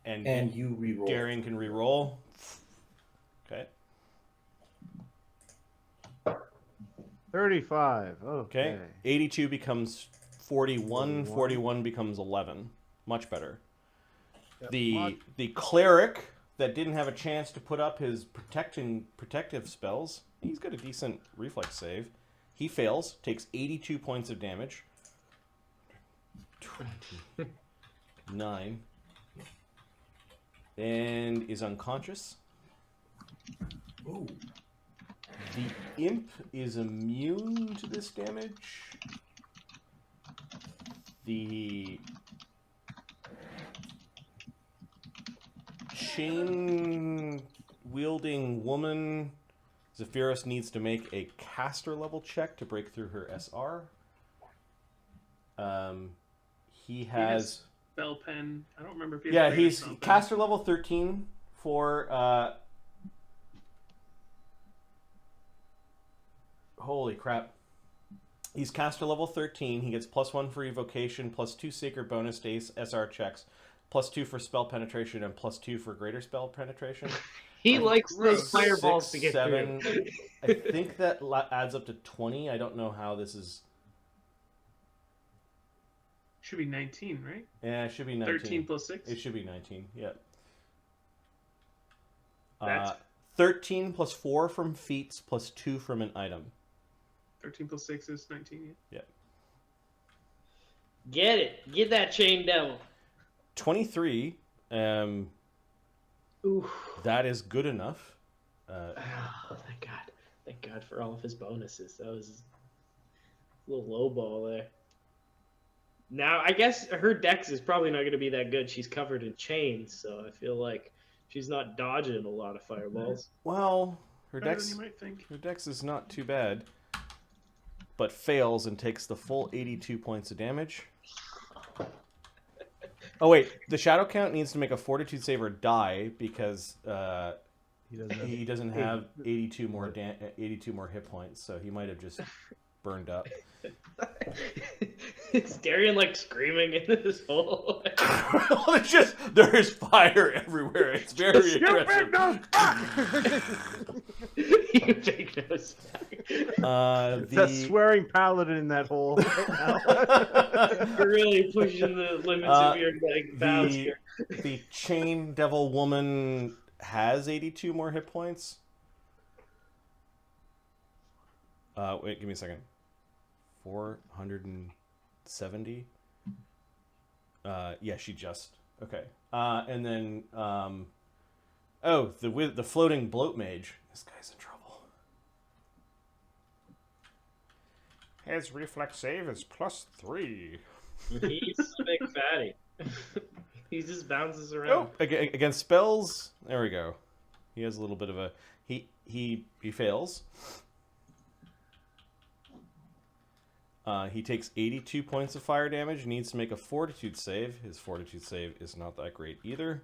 and you re-roll. Darian can re-roll. Okay. 35. Okay. 82 becomes 41. 41 becomes 11. Much better. Yep. The cleric that didn't have a chance to put up his protective spells, he's got a decent reflex save. He fails, takes 82 points of damage. 29. And is unconscious. Ooh. The imp is immune to this damage. The chain-wielding woman, Zephyros, needs to make a caster level check to break through her SR. He has spell pen. I don't remember if he has yeah, greater he's spell pen. caster level 13 for holy crap. He's caster level 13. He gets +1 for evocation, +2 sacred bonus to SR checks, +2 for spell penetration, and +2 for greater spell penetration. He likes those fireballs 6, to get 7. through. I think that adds up to 20. I don't know how this is. Should be 19, right? Yeah, it should be 19. 13 plus 6. It should be 19. Yeah. That's 13 plus 4 from feats +2 from an item. 13 plus 6 is 19. Yeah. Get it. Get that chain devil. 23. Ooh. That is good enough. Oh, thank God. Thank God for all of his bonuses. That was a little low ball there. Now, I guess her dex is probably not going to be that good. She's covered in chains, so I feel like she's not dodging a lot of fireballs. Well, her Better than dex you might think. is not too bad, but fails and takes the full 82 points of damage. Oh wait, the shadow count needs to make a fortitude save or die because he doesn't have 82 more 82 more hit points, so he might have just burned up. Is Darian like screaming into this hole? It's just there's fire everywhere. It's very aggressive. You take no sack. The swearing paladin in that hole right now. You're really pushing the limits of your bounds here. The chain devil woman has 82 more hit points. Wait, give me a second. 470. Yeah, she just okay. And then the floating bloat mage. This guy's in trouble. His reflex save is +3. He's a big fatty. He just bounces around. Oh, against spells. There we go. He has a little bit of a he fails. He takes 82 points of fire damage. Needs to make a fortitude save. His fortitude save is not that great either.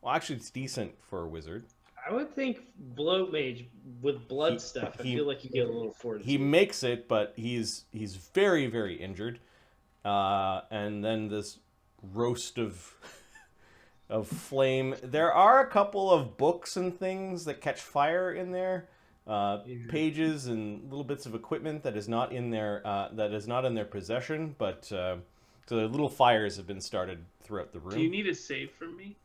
Well, actually, it's decent for a wizard. I would think Bloat Mage with blood stuff. I feel like you get a little fortitude. He makes it, but he's very, very injured. And then this roast of flame. There are a couple of books and things that catch fire in there. Pages and little bits of equipment that is not in their possession, but so the little fires have been started throughout the room. Do you need a save from me?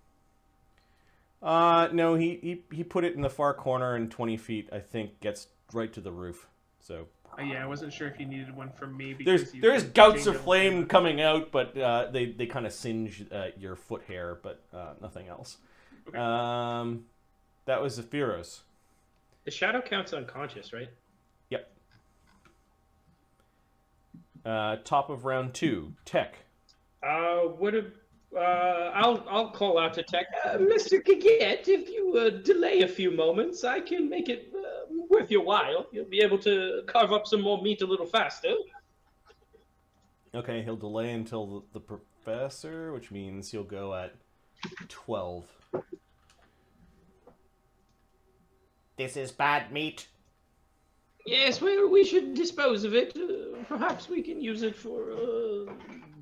No, he put it in the far corner and 20 feet, I think, gets right to the roof. So Yeah, I wasn't sure if you needed one from me. Because there's gouts of flame coming out, but they kind of singe your foot hair, but nothing else. Okay. That was Zephyros. The shadow count's unconscious, right? Yep. Top of round 2, Tech. I'll call out to Tech. Mr. Gaget, if you delay a few moments, I can make it worth your while. You'll be able to carve up some more meat a little faster. Okay, he'll delay until the professor, which means he'll go at 12. This is bad meat. Yes, well, we should dispose of it. Perhaps we can use it for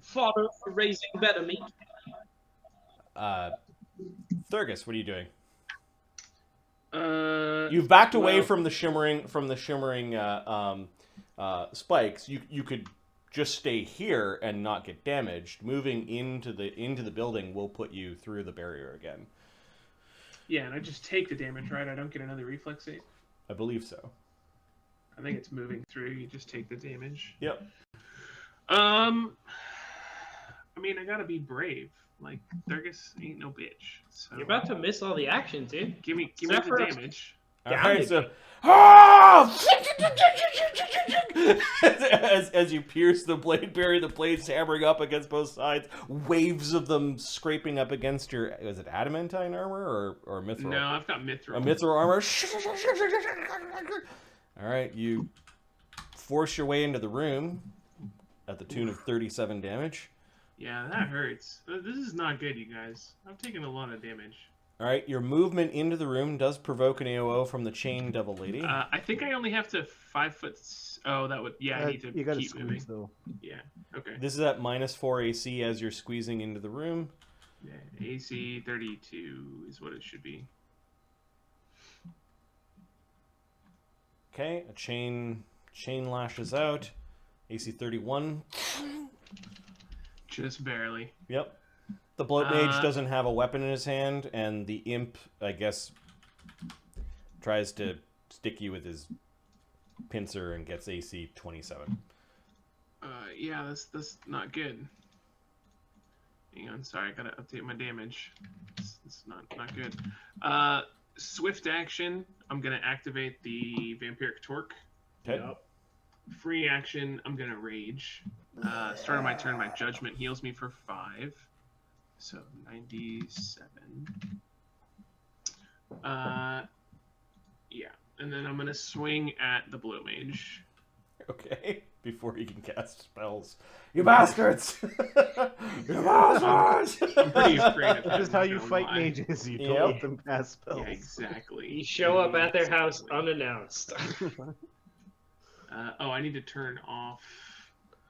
fodder for raising better meat. Thurgus, what are you doing? Uh, You've backed away well, from the shimmering spikes. You could just stay here and not get damaged. Moving into the building will put you through the barrier again. yeah, and I just take the damage, right? I don't get another reflex save. I believe so. I think it's moving through. You just take the damage. Yep. I mean, I gotta be brave. Like Thurgus ain't no bitch. So You're about to miss all the action, dude. give me Except the for- damage. All Down right, it. so as you pierce the blade barrier, the blades hammering up against both sides, waves of them scraping up against your, is it adamantine armor or mithril? No, I've got mithril. A mithril armor. All right, you force your way into the room at the tune of 37 damage. Yeah, that hurts. This is not good, you guys. I'm taking a lot of damage. All right, your movement into the room does provoke an AOO from the chain devil lady. I think I only have to 5 foot. Oh, that would. Yeah, I need to You gotta keep moving. squeeze though. Yeah. Okay. This is at -4 AC as you're squeezing into the room. Yeah, AC 32 is what it should be. Okay, a chain lashes out. AC 31. Just barely. Yep. The Bloat Mage Uh, doesn't have a weapon in his hand, and the imp, I guess, tries to stick you with his pincer and gets AC 27. Yeah, that's not good. Hang on, sorry, I gotta update my damage. It's not good. Swift action. I'm gonna activate the Vampiric Torque. Okay. Yep. Free action. I'm gonna rage. Start of my turn. My judgment heals me for 5. So 97. Yeah, and then I'm gonna swing at the Bloat Mage. Okay. Before he can cast spells. You bastards! You bastards! I'm pretty afraid of This him, is how you not gonna fight lie. mages. You don't Yep. let them cast spells. Yeah, exactly. You show up at their house Exactly. unannounced. Oh, I need to turn off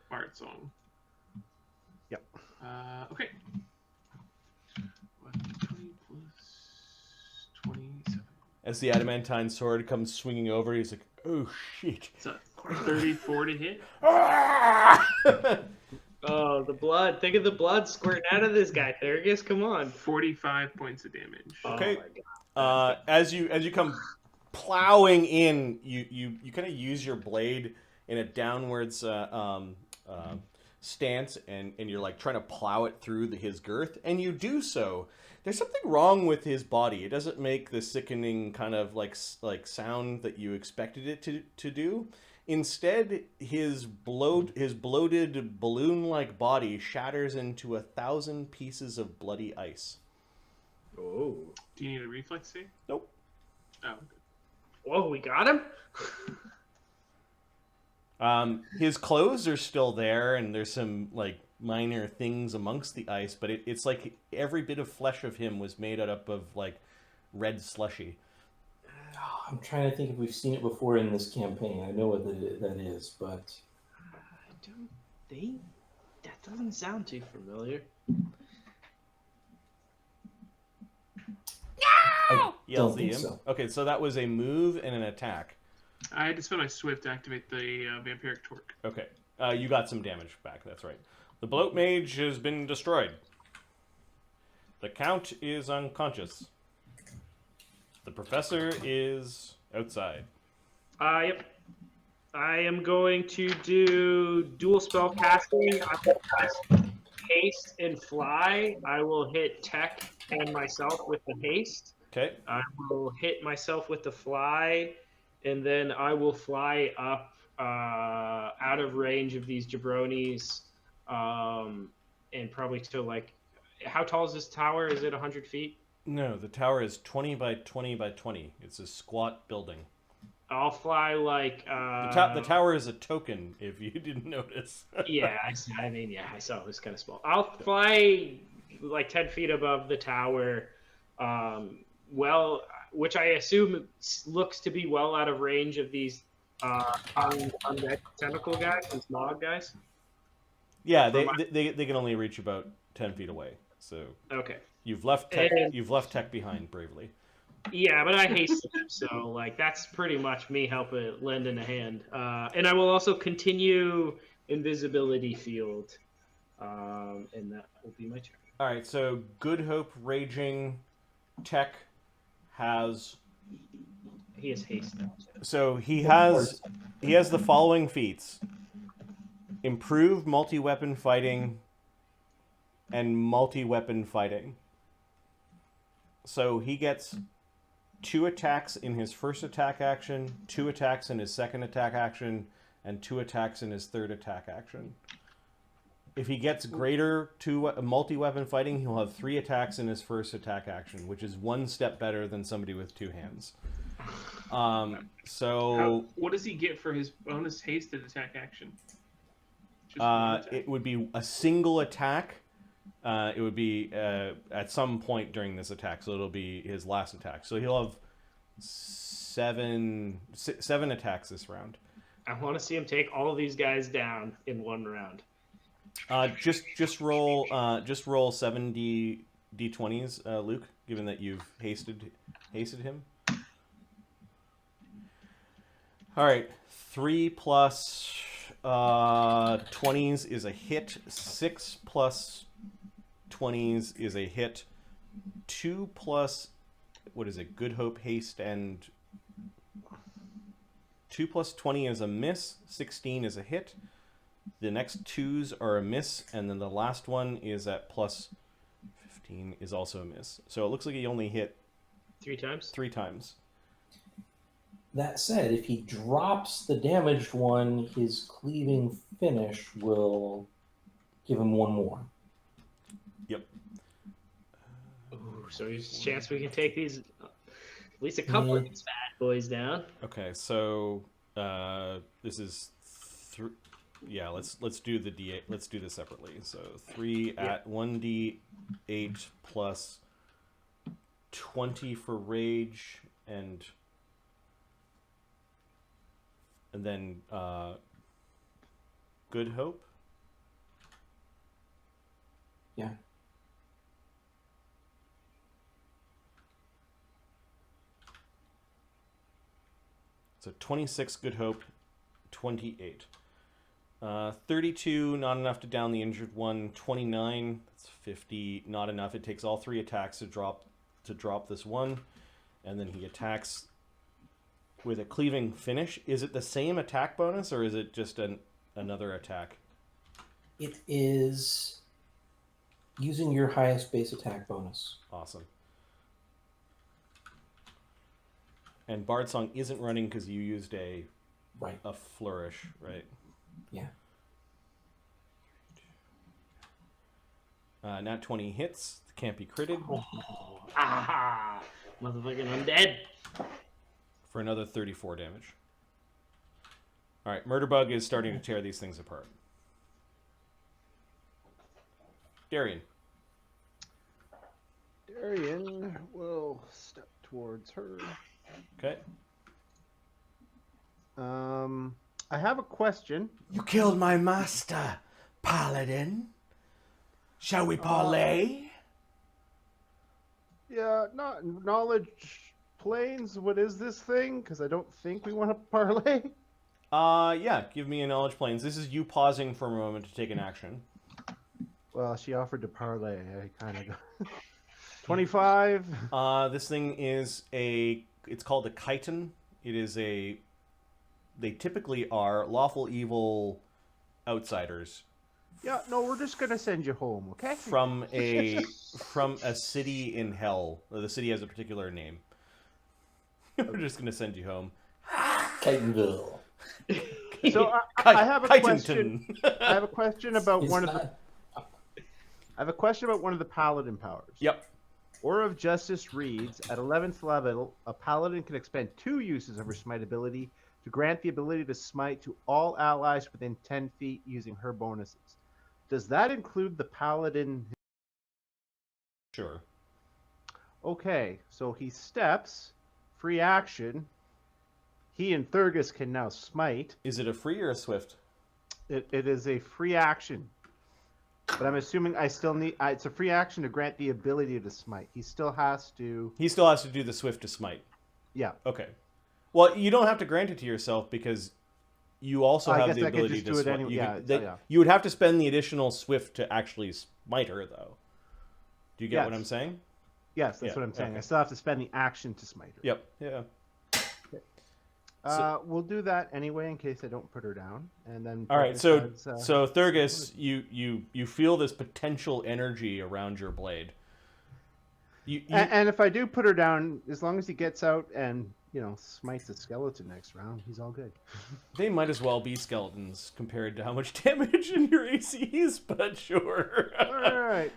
Bard Song. Yep. Okay. 20 plus 27. As the adamantine sword comes swinging over, he's like, oh shit. It's a 34 to hit. Oh, the blood. Think of the blood squirting out of this guy, Thurgus. Come on. 45 points of damage. Okay. Oh my God. As you come plowing in, you kind of use your blade in a downwards stance, and you're like trying to plow it through his girth, and you do so. There's something wrong with his body. It doesn't make the sickening kind of like sound that you expected it to do. Instead, his bloated balloon-like body shatters into 1,000 pieces of bloody ice. Oh. Do you need a reflex save? Nope. Oh, good. Whoa, we got him? His clothes are still there, and there's some like minor things amongst the ice, but it's like every bit of flesh of him was made out of like red slushy. I'm trying to think if we've seen it before in this campaign. I know what that is, but I don't think. That doesn't sound too familiar. I Yells don't the think imp. so. Okay, so that was a move and an attack. I had to spend my swift to activate the Vampiric Torque. Okay, you got some damage back. That's right. The Bloat Mage has been destroyed. The Count is unconscious. The Professor is outside. Yep. I am going to do dual spell casting. I will cast haste and fly. I will hit Tech and myself with the haste. Okay. I will hit myself with the fly, and then I will fly up out of range of these jabronis, and probably to like, how tall is this tower? Is it 100 feet? No, the tower is 20 by 20 by 20. It's a squat building. I'll fly like The tower is a token, if you didn't notice. yeah, I mean, yeah, I saw it was kind of small. I'll fly like 10 feet above the tower, which I assume looks to be well out of range of these On the tentacle guys and smog guys. Yeah, they can only reach about 10 feet away. So Okay. you've left tech behind bravely. Yeah, but I hasted him, so like that's pretty much me helping lending a hand. And I will also continue invisibility field, and that will be my turn. All right, so Good Hope Raging Tech has. He has haste now. So he has the following feats: improved multi-weapon fighting and multi-weapon fighting. So he gets 2 attacks in his first attack action, 2 attacks in his second attack action, and 2 attacks in his third attack action. If he gets greater to multi-weapon fighting, he'll have 3 attacks in his first attack action, which is 1 step better than somebody with 2 hands. What does he get for his bonus hasted attack action? Just one attack? It would be a single attack. It would be at some point during this attack, so it'll be his last attack. So he'll have 7 attacks this round. I want to see him take all of these guys down in one round. Just roll 7 d20s, Luke. Given that you've hasted him. All right, 3 plus 20s is a hit. 6 plus 20s is a hit. 2 plus, what is it? Good Hope, haste, and 2 plus 20 is a miss. 16 is a hit. The next 2s are a miss, and then the last one is at plus 15 is also a miss. So it looks like he only hit 3 times. 3 times. That said, if he drops the damaged one, his cleaving finish will give him 1 more. Yep. Ooh, so there's a chance we can take these, at least a couple of these bad boys down. Okay, so this is yeah. Let's do the d8. Let's do this separately. So 3 at 1d8 plus 20 for rage and then Good Hope. Yeah. So 26 Good Hope, 28. 32, not enough to down the injured one. 29, that's 50, not enough. It takes all 3 attacks to drop this one, and then he attacks with a cleaving finish. Is it the same attack bonus, or is it just another attack? It is using your highest base attack bonus. Awesome. And Bard Song isn't running because you used a flourish, right? Yeah. Nat 20 hits. Can't be critted. Motherfucking undead. For another 34 damage. All right, Murderbug is starting to tear these things apart. Darian. Darian will step towards her. Okay. I have a question. You killed my master, Paladin. Shall we parlay? Yeah, not knowledge planes. What is this thing? Because I don't think we want to parlay. Yeah, give me a knowledge planes. This is you pausing for a moment to take an action. Well, she offered to parlay. I kind of go. 25. This thing is it's called a chiton. It is they typically are lawful evil outsiders. Yeah, no, we're just gonna send you home, okay? From a city in hell. The city has a particular name. We're just gonna send you home. Chitonville. So I have a question. Chitonton. I have a question about I have a question about one of the paladin powers. Yep. Aura of Justice reads, at 11th level, a paladin can expend 2 uses of her smite ability to grant the ability to smite to all allies within 10 feet using her bonuses. Does that include the paladin? Sure. Okay, so he steps, free action, he and Thurgus can now smite. Is it a free or a swift? It is a free action. But I'm assuming I still need... it's a free action to grant the ability to smite. He still has to... He still has to do the swift to smite. Yeah. Okay. Well, you don't have to grant it to yourself because you also have the ability to smite. You would have to spend the additional swift to actually smite her, though. Do you get what I'm saying? Yes, that's what I'm saying. Okay. I still have to spend the action to smite her. Yep. Yeah. We'll do that anyway in case I don't put her down, and then. All right. So Thurgus, you feel this potential energy around your blade. And if I do put her down, as long as he gets out and smites a skeleton next round, he's all good. They might as well be skeletons compared to how much damage in your AC is, but sure. All right.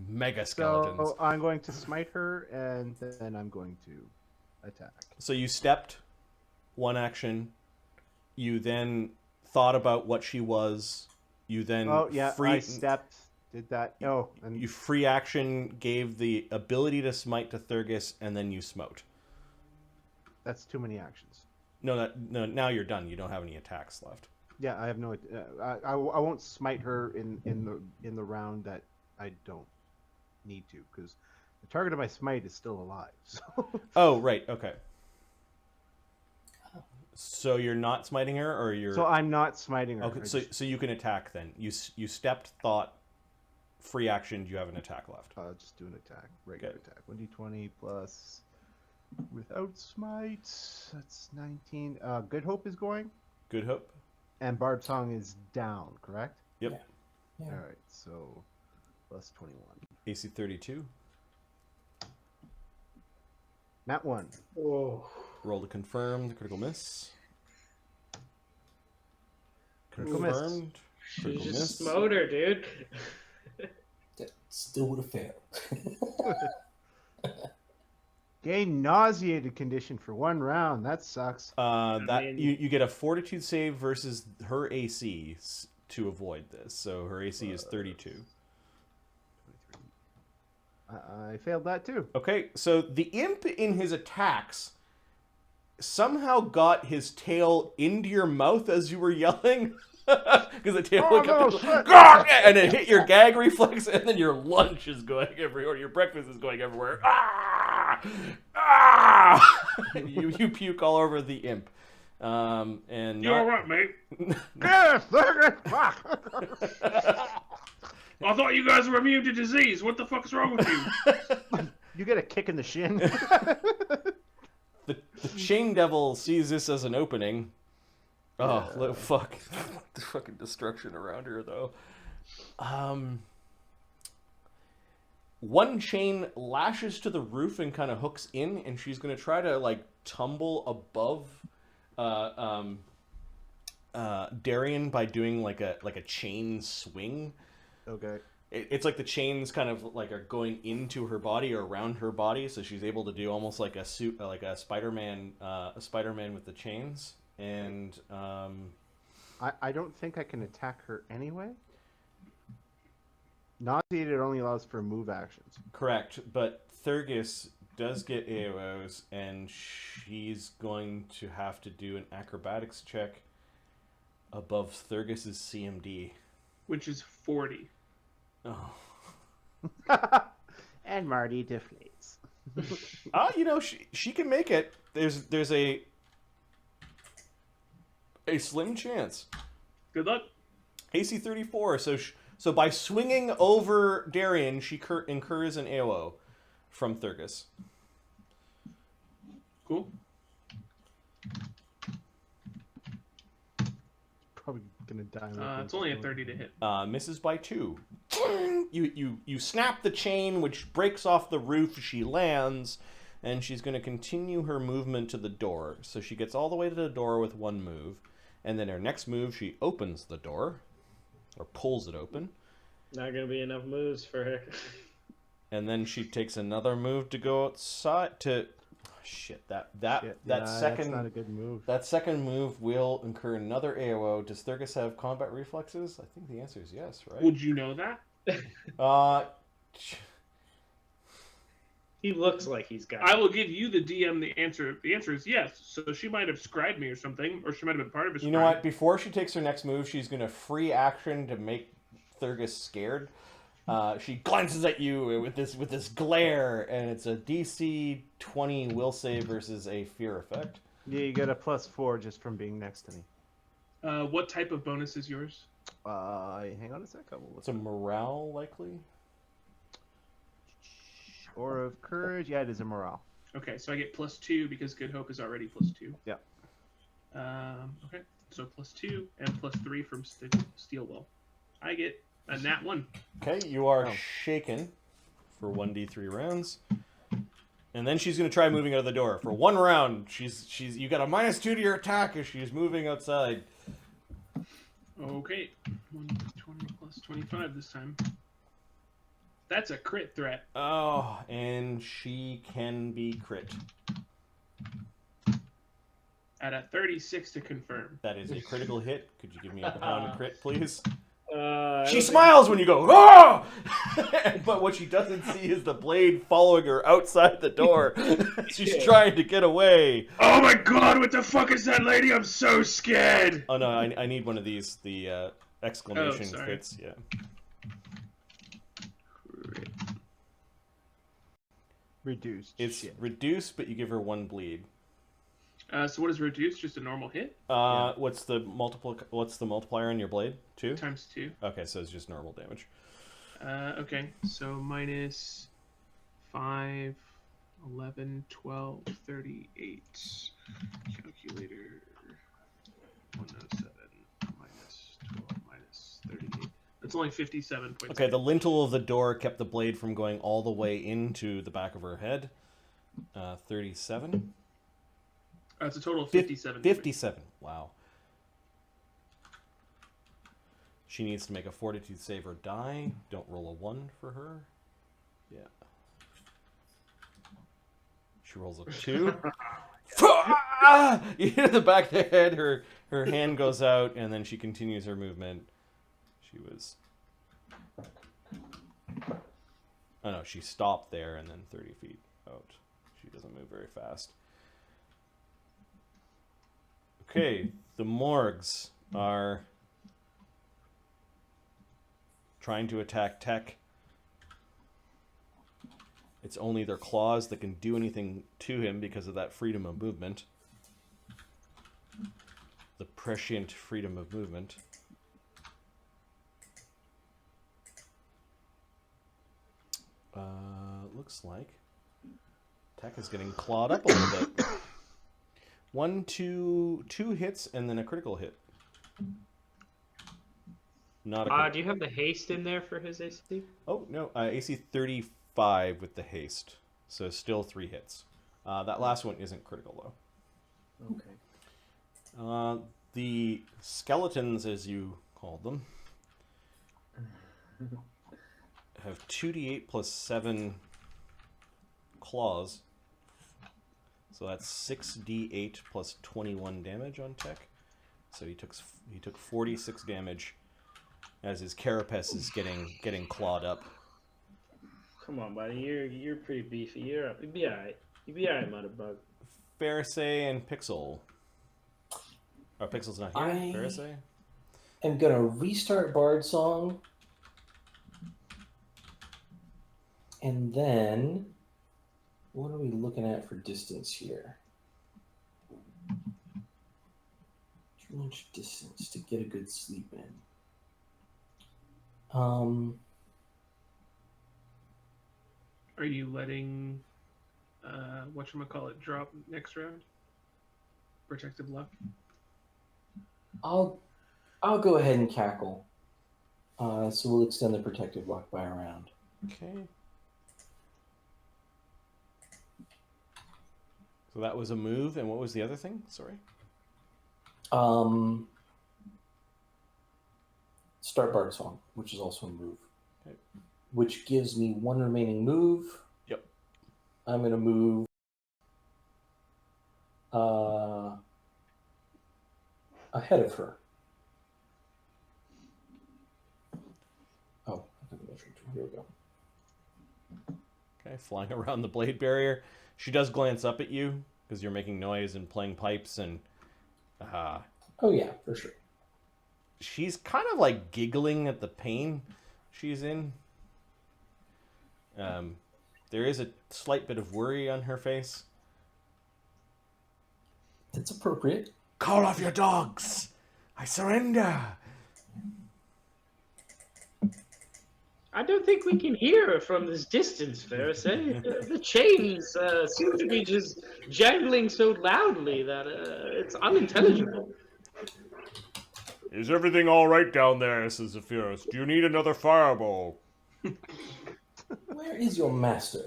Mega skeletons. So I'm going to smite her, and then I'm going to attack. So you stepped, one action. You then thought about what she was. You then I stepped, did that. And you free action gave the ability to smite to Thurgus, and then you smote. That's too many actions. No. Now you're done. You don't have any attacks left. Yeah, I have no. I won't smite her in the round that I don't need to, because the target of my smite is still alive. So. Oh, right. Okay. So you're not smiting her, or you're... So I'm not smiting her. Okay, so you can attack then. You stepped, thought, free action, you have an attack left. Just do an attack. Regular attack. 1d20 plus... Without smite, that's 19. Good Hope is going? Good Hope. And Barb Song is down, correct? Yep. Yeah. Alright, so... Plus 21. AC 32. Nat 1. Whoa. Roll to confirm the critical miss. Confirmed. You just smote her, dude. That still would have failed. Gain nauseated condition for 1 round. That sucks. You get a fortitude save versus her AC to avoid this. So her AC is 32. I failed that too. Okay, so the imp in his attacks somehow got his tail into your mouth as you were yelling. Because the tail went up and it hit your gag reflex, and then your lunch is going everywhere, your breakfast is going everywhere. You puke all over the imp. And you're all right, mate. Yes, I thought you guys were immune to disease. What the fuck is wrong with you? You get a kick in the shin. The chain devil sees this as an opening. Oh, fuck. The fucking destruction around her, though. One chain lashes to the roof and kind of hooks in, and she's going to try to, tumble above Darian by doing, like a chain swing. Okay. It's like the chains kind of are going into her body or around her body, so she's able to do almost like a suit, like a Spider-Man with the chains. And I don't think I can attack her anyway. Nauseated only allows for move actions. Correct, but Thurgus does get AOs, and she's going to have to do an acrobatics check above Thurgus's CMD, which is 40. Oh. And Marty deflates. She can make it. There's a slim chance. Good luck. AC 34. So by swinging over Darian, she incurs an AOO from Thurgus. Cool. Probably gonna die. It's only a 30 to hit. Misses by 2. You snap the chain, which breaks off the roof. She lands, and she's going to continue her movement to the door. So she gets all the way to the door with 1 move, and then her next move, she opens the door, or pulls it open. Not going to be enough moves for her. And then she takes another move to go outside to... Shit, that second... That's not a good move. That second move will incur another AOO. Does Thurgus have combat reflexes? I think the answer is yes, right? Would you know that? He looks like he's got. I will give you the DM the answer. The answer is yes. So she might have scribed me or something, or she might have been part of a scribe. You know what? Before she takes her next move, she's going to free action to make Thurgus scared. She glances at you with this glare, and it's a DC 20 will save versus a fear effect. Yeah, you get a +4 just from being next to me. What type of bonus is yours? Hang on a sec. It's a morale, likely. Or of courage. Yeah, it is a morale. Okay, so I get +2 because Good Hope is already +2. Yeah. Okay, so +2 and +3 from Steel Will. I get a nat 1. Okay, you are shaken for 1d3 rounds. And then she's going to try moving out of the door. For one round, you got a -2 to your attack as she's moving outside. Okay, 1d20 plus 25 this time. That's a crit threat. Oh, and she can be crit. At a 36 to confirm. That is a critical hit. Could you give me a pound crit, please? I She don't smiles when you go, oh! But what she doesn't see is the blade following her outside the door. She's trying to get away. Oh my god, what the fuck is that lady? I'm so scared! Oh no, I need one of these, the exclamation sorry. crits, yeah. Reduced. It's Shit. reduced, but you give her 1 bleed. So what is reduced? Just a normal hit? What's the multiplier on your blade? 2? Times 2. Okay, so it's just normal damage. Okay, so minus 5, 11, 12, 38. Calculator. 107 minus 12 minus 38. That's only 57 points. Okay, the lintel of the door kept the blade from going all the way into the back of her head. 37. That's a total of 57. 57. Wow. She needs to make a fortitude save or die. Don't roll a 1 for her. Yeah. She rolls a 2. You hit the back of the head. Her hand goes out, and then she continues her movement. She was... Oh no, she stopped there and then 30 feet out. She doesn't move very fast. Okay, the Morgs are trying to attack Tech. It's only their claws that can do anything to him because of that freedom of movement. The prescient freedom of movement. Looks like Tech is getting clawed up a little bit. 1, 2 hits, and then a critical hit. Not a do you have the haste in there for his AC? Oh, no. AC 35 with the haste. So still 3 hits. That last one isn't critical, though. Okay. The skeletons, as you called them, have 2d8 plus 7 claws. So that's 6d8 plus 21 damage on Tech. So he took 46 damage as his carapace is getting clawed up. Come on, buddy. You're pretty beefy. You'll be alright. You'll be alright, Motherbug. Pharisee and Pixel. Oh, Pixel's not here. Pharisee? I'm gonna restart Bard Song. And then, what are we looking at for distance here? Too much distance to get a good sleep in. Are you letting whatchamacallit drop next round? Protective luck? I'll go ahead and cackle. So we'll extend the protective luck by a round. Okay. So that was a move, and what was the other thing? Sorry. Start Bard Song, which is also a move. Okay. Which gives me 1 remaining move. Yep. I'm going to move ahead of her. Oh, I got the measuring tool. Here we go. Okay, flying around the blade barrier. She does glance up at you because you're making noise and playing pipes, and Oh yeah, for sure. she's kind of like giggling at the pain she's in. There is a slight bit of worry on her face. That's appropriate. Call off your dogs. I surrender. I don't think we can hear her from this distance, Ferris. The chains seem to be just jangling so loudly that it's unintelligible. Is everything all right down there, says Zephyrus? Do you need another fireball? Where is your master?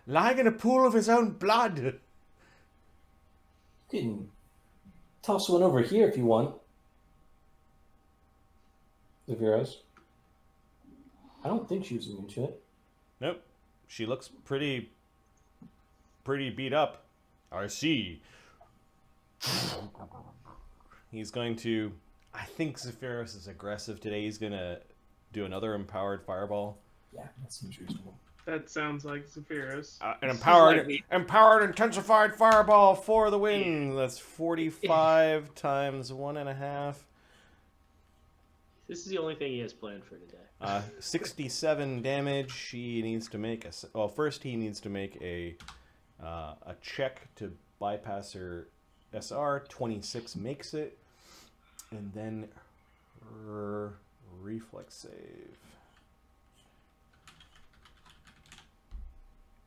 Lying in a pool of his own blood. You can toss one over here if you want. Zephyrus. I don't think she was immune to it. Nope. She looks pretty beat up. I see. He's going to... I think Zephyrus is aggressive today. He's going to do another empowered fireball. Yeah, that seems reasonable. That sounds like Zephyrus. An empowered intensified fireball for the win. That's 45 times 1.5. This is the only thing he has planned for today. 67 damage. She needs to make a... Well, first he needs to make a check to bypass her SR. 26 makes it. And then her reflex save.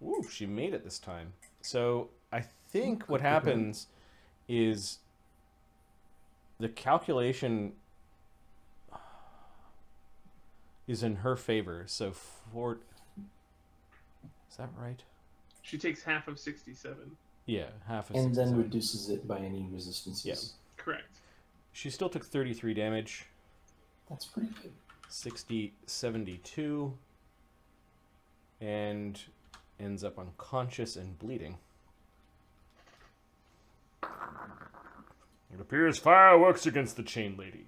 Ooh, she made it this time. So I think what happens is the calculation is in her favor. So is that right? She takes half of 67. Yeah, half of And 67. then reduces it by any resistances. Yeah. Correct. She still took 33 damage. That's pretty good. 60, 72. And ends up unconscious and bleeding. It appears fire works against the chain lady.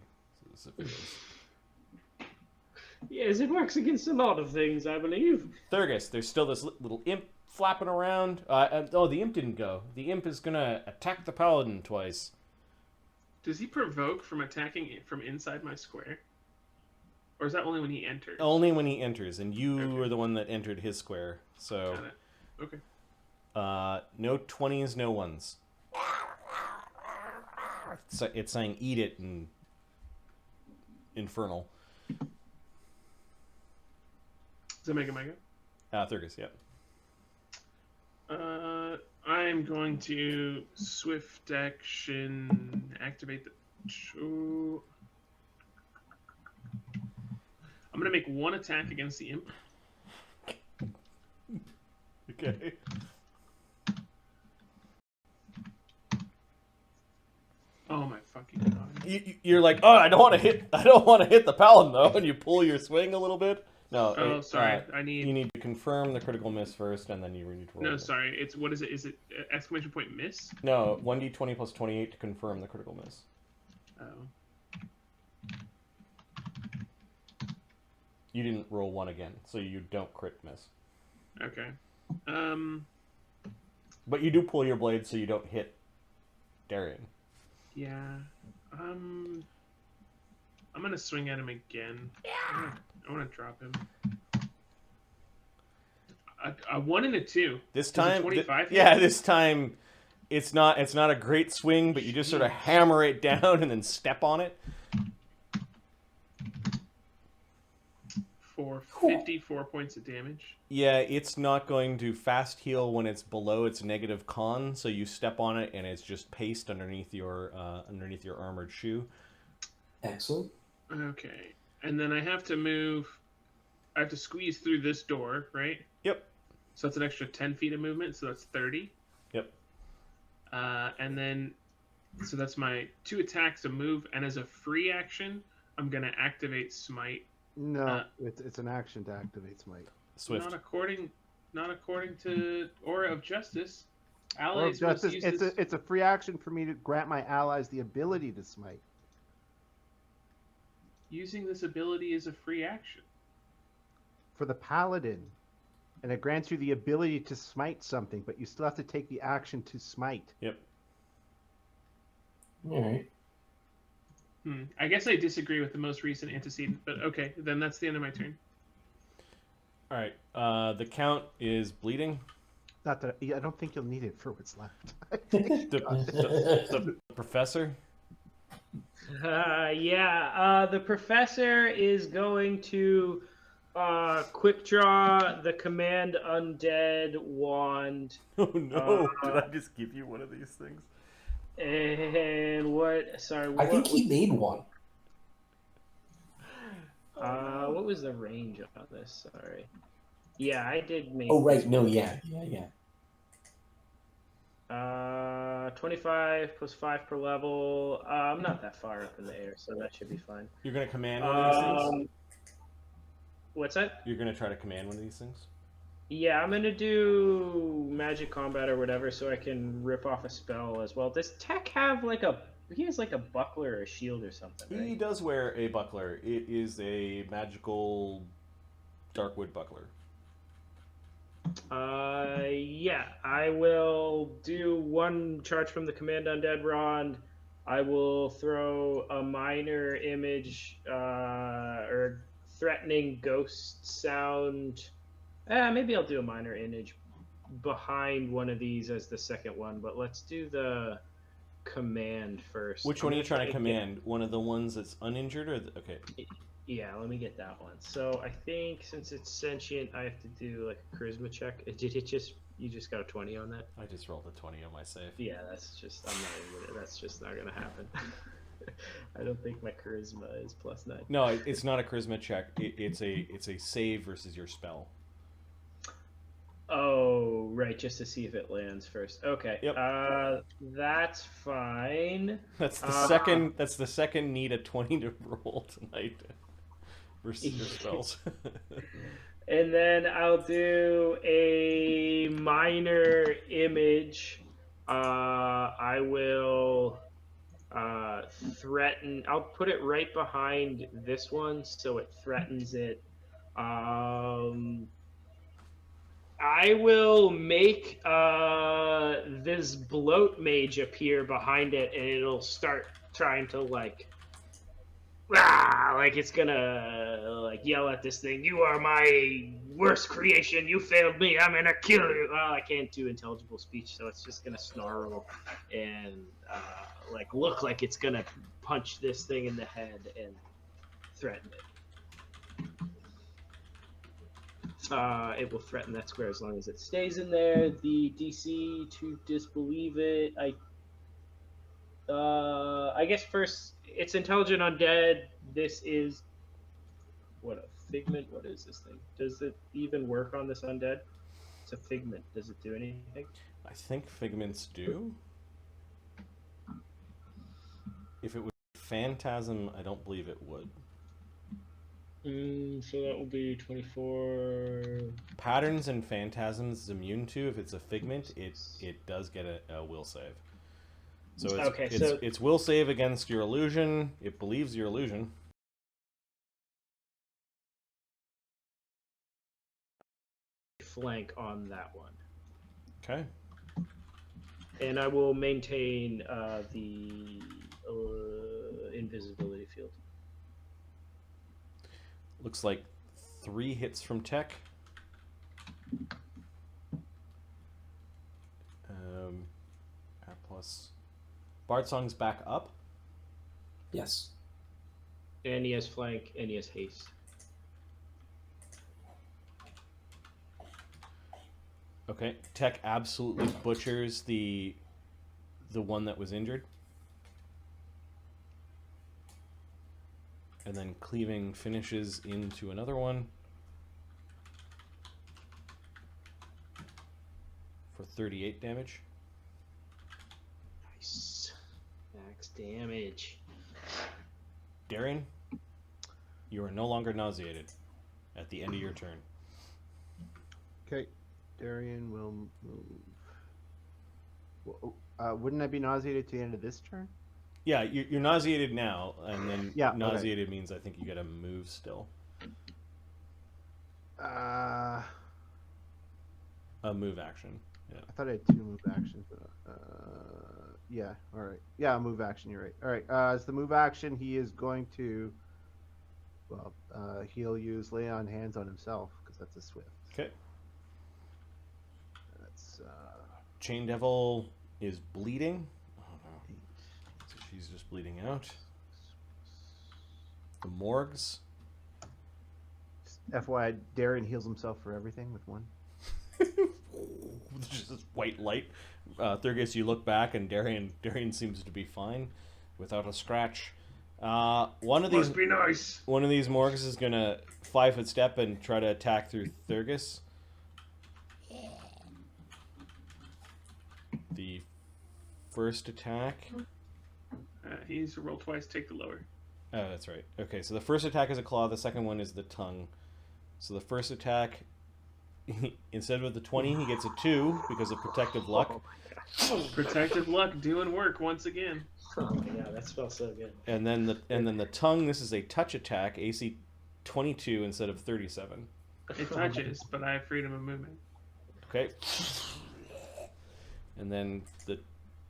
Yes, it works against a lot of things, I believe. Thurgus, there's still this little imp flapping around. The imp didn't go. The imp is going to attack the paladin twice. Does he provoke from attacking it from inside my square? Or is that only when he enters? Only when he enters, and you Okay. are the one that entered his square. So, Got it. Okay. no 20s, no 1s. It's saying eat it in Infernal. Does that make it my go? Thurgus, yeah. I'm going to swift action activate the... I'm going to make one attack against the imp. Okay. Oh my fucking god. You're like, oh, I don't want to hit the paladin though, and you pull your swing a little bit. No. Oh, sorry. You need to confirm the critical miss first, and then you need to roll. No, it. sorry. It's what is it? Is it exclamation point miss? No, 1d20 plus 28 to confirm the critical miss. Oh. You didn't roll 1 again, so you don't crit miss. Okay. But you do pull your blade, so you don't hit Darian. Yeah. I'm gonna swing at him again. I want to drop him. A 1 and a 2. This Does a time, 25 hit? yeah, this time it's not a great swing, but you just sort of hammer it down and then step on it. For 54 points of damage. Yeah, it's not going to fast heal when it's below its negative con, so you step on it and it's just paste underneath your armored shoe. Excellent. Okay. And then I have to squeeze through this door, right? Yep. So that's an extra 10 feet of movement, so that's 30. Yep. And then, so that's my 2 attacks, a move, and as a free action, I'm going to activate Smite. No, it's an action to activate Smite. Swift. Not according to Aura of Justice. Or Allies must use this... it's a free action for me to grant my allies the ability to smite. Using this ability is a free action. For the paladin. and it grants you the ability to smite something, but you still have to take the action to smite. Yep. All right. I guess I disagree with the most recent antecedent, but okay, then that's the end of my turn. All right. The count is bleeding. Not that I don't think you'll need it for what's left. The professor. The professor is going to quick draw the command undead wand. Oh no! Did I just give you one of these things? And what? Sorry, I think he made one. What was the range on this? Sorry. Yeah, I did make. Oh right, no, yeah. 25 plus 5 per level. I'm not that far up in the air, so that should be fine. You're gonna command one of these things. What's that? You're gonna try to command one of these things. Yeah, I'm gonna do magic combat or whatever, so I can rip off a spell as well. Does Tech have like a? He has like a buckler or a shield or something. Right? He does wear a buckler. It is a magical darkwood buckler. Yeah, I will do one charge from the Command Undead Rod. I will throw a minor image or threatening ghost sound. Maybe I'll do a minor image behind one of these as the second one, but let's do the command first. Which one are you trying to command? One of the ones that's uninjured, or okay? Yeah, let me get that one. So I think since it's sentient, I have to do like a charisma check. You just got a 20 on that? I just rolled a 20 on my save. Yeah, that's just not gonna happen. I don't think my charisma is +9. No, it's not a charisma check. It's a save versus your spell. Oh, right, just to see if it lands first. Okay. Yep. That's fine. That's the second. That's the second need a 20 to roll tonight versus your spells. And then I'll do a minor image. I will threaten. I'll put it right behind this one so it threatens it. I will make this Bloat Mage appear behind it, and it'll start trying to like it's gonna yell at this thing. You are my worst creation. You failed me. I'm gonna kill you. I can't do intelligible speech, so it's just gonna snarl and look like it's gonna punch this thing in the head and threaten it. It will threaten that square as long as it stays in there. The DC to disbelieve it, I guess first, it's intelligent undead. This is what a figment. What is this thing? Does it even work on this undead? It's a figment. Does it do anything? I think figments do. If it was phantasm, I don't believe it would. So that will be 24. Patterns and phantasms is immune to. If it's a figment, it does get a will save. So it's will save against your illusion. It believes your illusion. Flank on that one. Okay. And I will maintain the invisibility field. Looks like 3 hits from Tech. Plus, Bardsong's back up. Yes. And he has flank, and he has haste. Okay, Tech absolutely butchers the one that was injured. And then cleaving finishes into another one for 38 damage. Nice. Max damage. Darian, you are no longer nauseated at the end of your turn. Okay, Darian will move. Wouldn't I be nauseated to the end of this turn? Yeah, you're nauseated now, and then Yeah, nauseated means I think you got to move still. A move action. Yeah. I thought I had 2 move actions. But, yeah. All right. Yeah, move action. You're right. All right. As the move action, he is going to. Well, he'll use lay on hands on himself because that's a swift. Okay. That's Chain Devil is bleeding. Oh no. So she's just bleeding out. The Morgs. FYI, Darren heals himself for everything with 1. Just this white light. Thurgus, you look back, and Darian seems to be fine, without a scratch. One of these Must be nice. One of these Morgs is gonna 5-foot step and try to attack through Thurgus. The first attack. He needs to roll twice. Take the lower. Oh, that's right. Okay, so the first attack is a claw. The second one is the tongue. So the first attack, instead of the 20, he gets a 2 because of protective luck. Protective luck doing work once again. Oh my god, that smells so good. And then the tongue. This is a touch attack, AC 22 instead of 37. It touches, but I have freedom of movement. Okay. And then the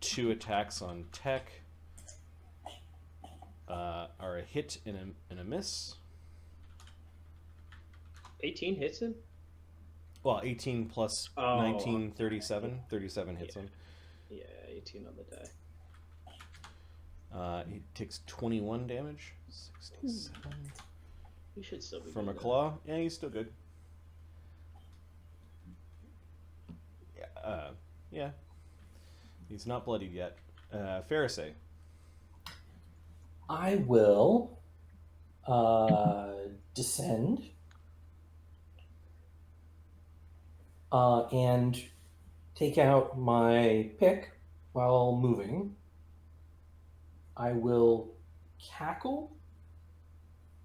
2 attacks on Tech are a hit and a miss. 18 hits him? Well, 18 plus 19, 37. 37 hits him. Yeah, 18 on the die. He takes 21 damage. 67. He should still be From a good, claw. Yeah, he's still good. Yeah. He's not bloodied yet. Pharisee. I will descend and take out my pick while moving. I will cackle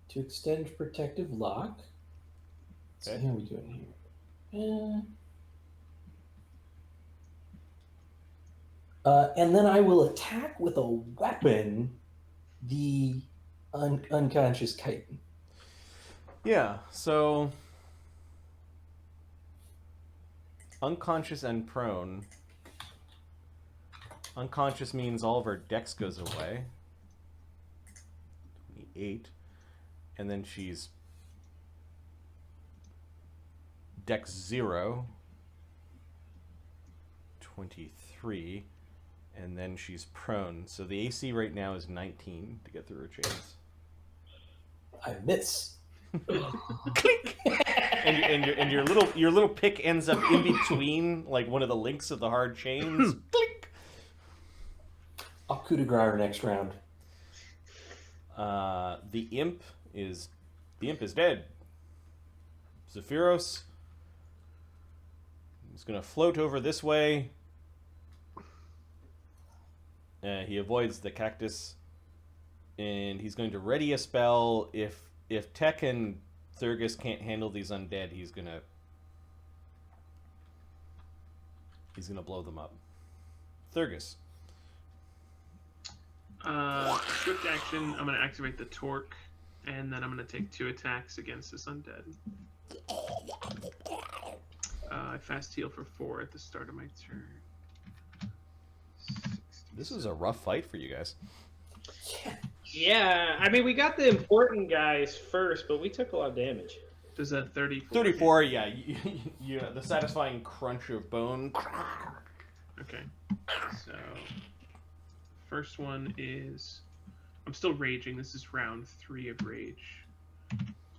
to extend protective lock. So Okay. how are we doing here? And then I will attack with a weapon the unconscious chitin. Yeah, so unconscious and prone. Unconscious means all of her dex goes away. 28. And then she's dex 0. 23. And then she's prone. So the AC right now is 19 to get through her chains. I miss. Clink! and your little pick ends up in between like one of the links of the hard chains. Clink! I'll coup de grace her next round. The imp is dead. Zephyros is gonna float over this way. He avoids the cactus, and he's going to ready a spell. If Tech and Thurgus can't handle these undead, he's gonna blow them up. Thurgus. Swift action. I'm gonna activate the torque, and then I'm gonna take 2 attacks against this undead. I fast heal for 4 at the start of my turn. This was a rough fight for you guys. Yeah, I mean, we got the important guys first, but we took a lot of damage. Does that 34? 34, yeah. The satisfying crunch of bone. Okay. So, first one is... I'm still raging. This is round 3 of rage.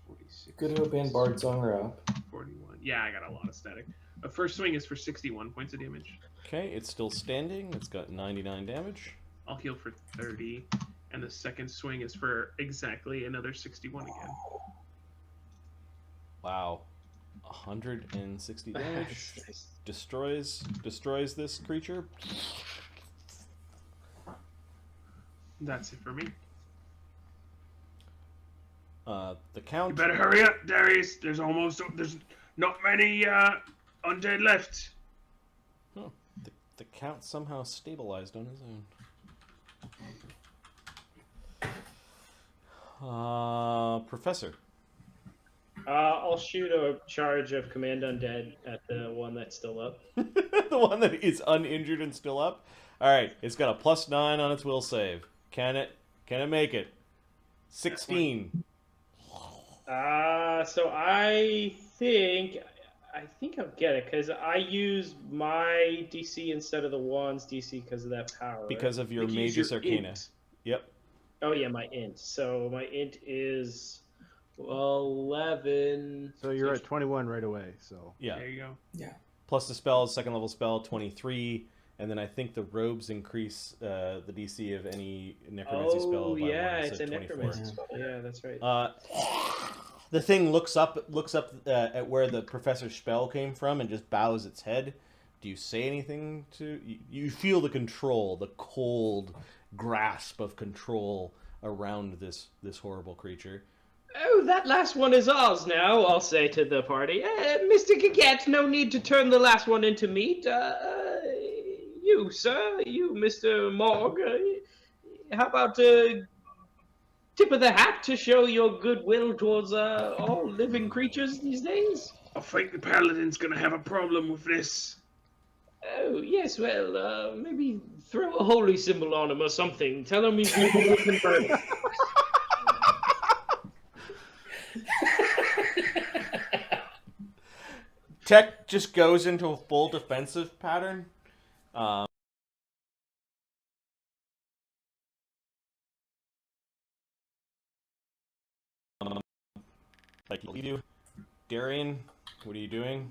46. Good Hope and Bard Song are up. 41. Yeah, I got a lot of static. The first swing is for 61 points of damage. Okay, it's still standing. It's got 99 damage. I'll heal for 30. And the second swing is for exactly another 61 again. Wow. 160 damage. Destroys this creature. That's it for me. The You count. better hurry up, Darius. There's not many undead left. Huh. The count somehow stabilized on his own. Professor. I'll shoot a charge of Command Undead at the one one that's still up. The one that is uninjured and still up. All right, it's got a +9 on its will save. Can it make it? 16. So I think I'll get it because I use my DC instead of the wand's DC because of that power. Because of your Like, use Magus your Arcana. int. Yep. Oh yeah, my int. So my int is 11. So you're at 21 right away. So Yeah. There you go. Plus the spell, second level spell, 23. And then I think the robes increase the DC of any necromancy spell by yeah, one, it's so a 24. necromancy spell. Yeah, that's right. The thing looks up at where the professor's spell came from and just bows its head. Do you say anything to... You feel the control, the cold grasp of control around this horrible creature. Oh, that last one is ours now, I'll say to the party. Mr. Gaget, no need to turn the last one into meat. You, sir, you, Mr. Morg, how about tip of the hat to show your goodwill towards all living creatures these days? I think the paladin's gonna have a problem with this. Oh, yes, well, maybe throw a holy symbol on him or something. Tell him he's been converted. Tech just goes into a full defensive pattern. Like you do. Darian, what are you doing?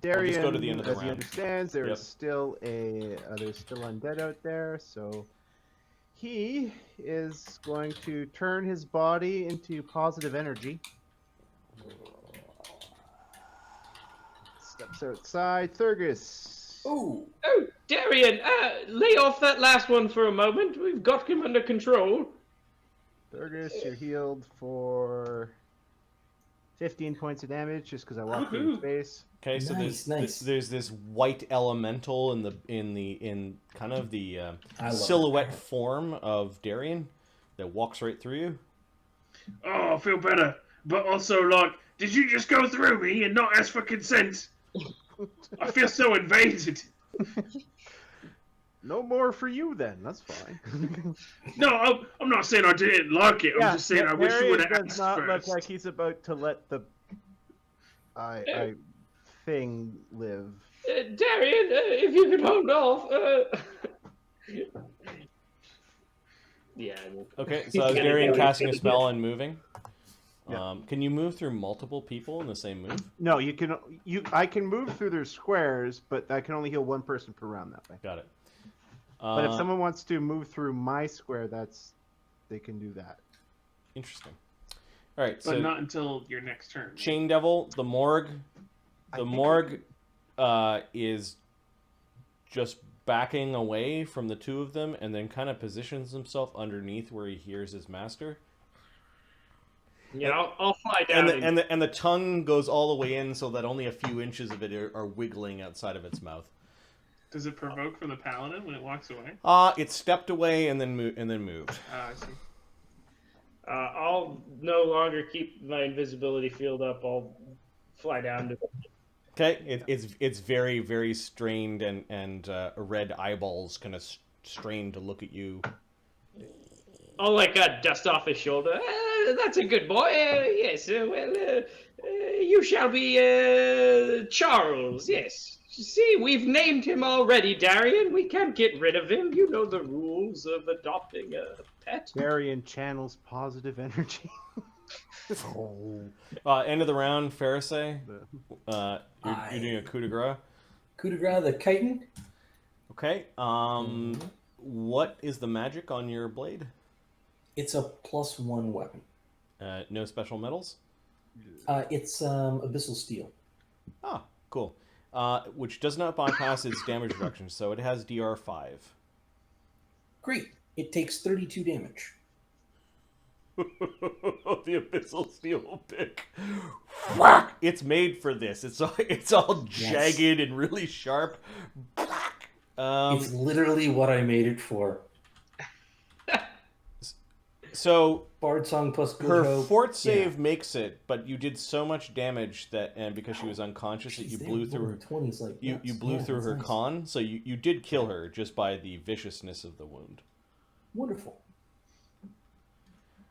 Darian, just go to the end of the as he round. understands, there Yep. is still there's still undead out there, so he is going to turn his body into positive energy. Steps outside. Thurgus. Ooh. Oh, Darian, lay off that last one for a moment. We've got him under control. Thurgus, you're healed for 15 points of damage just because I walked through his face. Okay, so Nice. there's this white elemental in kind of the I love silhouette form of Darian that walks right through you. Oh, I feel better. But also, like, did you just go through me and not ask for consent? I feel so invaded. No more for you then. That's fine. No, I'm not saying I didn't like it. I'm just saying I wish you Darian would have does asked not first. look like he's about to let the thing live. Darian, if you could hold off. Yeah. Okay, so is Darian casting a spell and moving? Can you move through multiple people in the same move? No, I can move through their squares, but I can only heal one person per round that way. Got it. But if someone wants to move through my square, they can do that. Interesting. All right, But so not until your next turn. Chain Devil, the morgue. The morgue is just backing away from the two of them and then kind of positions himself underneath where he hears his master. Yeah, I'll fly down. And the tongue goes all the way in so that only a few inches of it are wiggling outside of its mouth. Does it provoke from the paladin when it walks away? It stepped away and then moved. I see. I'll no longer keep my invisibility field up. I'll fly down to. Okay, it's very, very strained and red eyeballs kind of strained to look at you. I'll dust off his shoulder. That's a good boy. Yes. You shall be Charles. Yes. See, we've named him already, Darian. We can't get rid of him. You know the rules of adopting a pet. Darian channels positive energy. End of the round, Pharisee. You're doing a coup de grace. Coup de grace, the chitin. Okay. What is the magic on your blade? It's a +1 weapon. No special metals? It's abyssal steel. Ah, cool. Which does not bypass its damage reduction, so it has DR5. Great. It takes 32 damage. The abyssal steel pick. Whack! It's made for this. It's all jagged and really sharp. It's literally what I made it for. So Bard Song plus Good Her Hope. fort save makes it, but you did so much damage that, and because she was unconscious, that Jeez, you they blew were through her. rolling 20s like You nuts. blew Yeah, through that's her nice. con, so you did kill her just by the viciousness of the wound. Wonderful.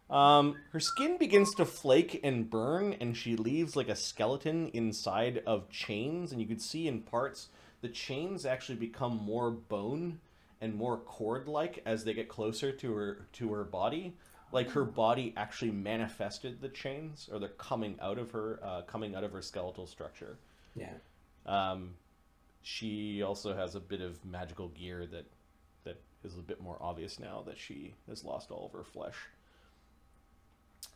Her skin begins to flake and burn, and she leaves like a skeleton inside of chains. And you can see in parts the chains actually become more bone and more cord-like as they get closer to her body. Like her body actually manifested the chains, or they're coming out of her skeletal structure. Yeah. She also has a bit of magical gear that is a bit more obvious now that she has lost all of her flesh.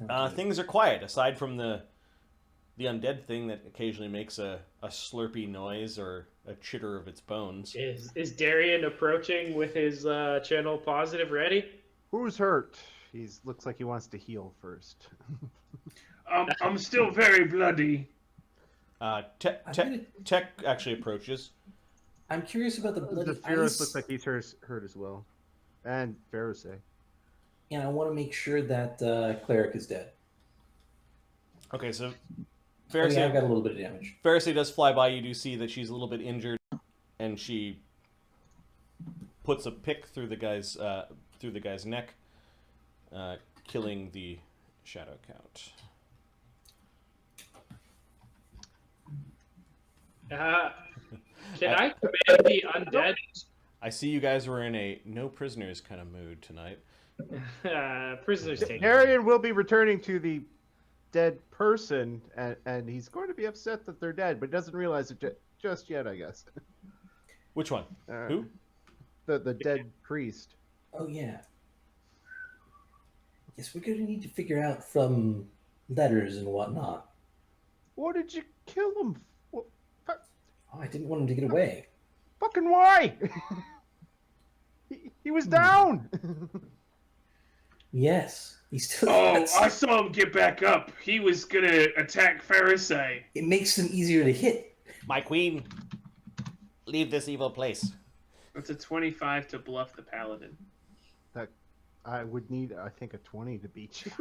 Okay. Things are quiet aside from the undead thing that occasionally makes a slurpy noise or a chitter of its bones. Is Darian approaching with his channel positive ready? Who's hurt? He looks like he wants to heal first. I'm still very bloody. Tech actually approaches. I'm curious about the bloody The Ferris ice, looks like he's hurt as well. And Ferris. and I want to make sure that Cleric is dead. Okay, so Oh, yeah, I've got a little bit of damage. Pharisee does fly by. You do see that she's a little bit injured, and she puts a pick through the guy's neck, killing the shadow count. Can I command the undead? I see you guys were in a no prisoners kind of mood tonight. Prisoners taken. Darian will be returning to the dead person, and he's going to be upset that they're dead, but doesn't realize it just yet, I guess. Which one? Who? The dead priest. Oh, yeah. Yes, we're going to need to figure out from letters and whatnot. What did you kill him? Oh, I didn't want him to get away. Fucking why? he was down. Yes, he's still. Oh, I saw him get back up. He was gonna attack Pharisee. It makes them easier to hit. My queen, leave this evil place. That's a 25 to bluff the paladin. I would need, I think, a 20 to beat you.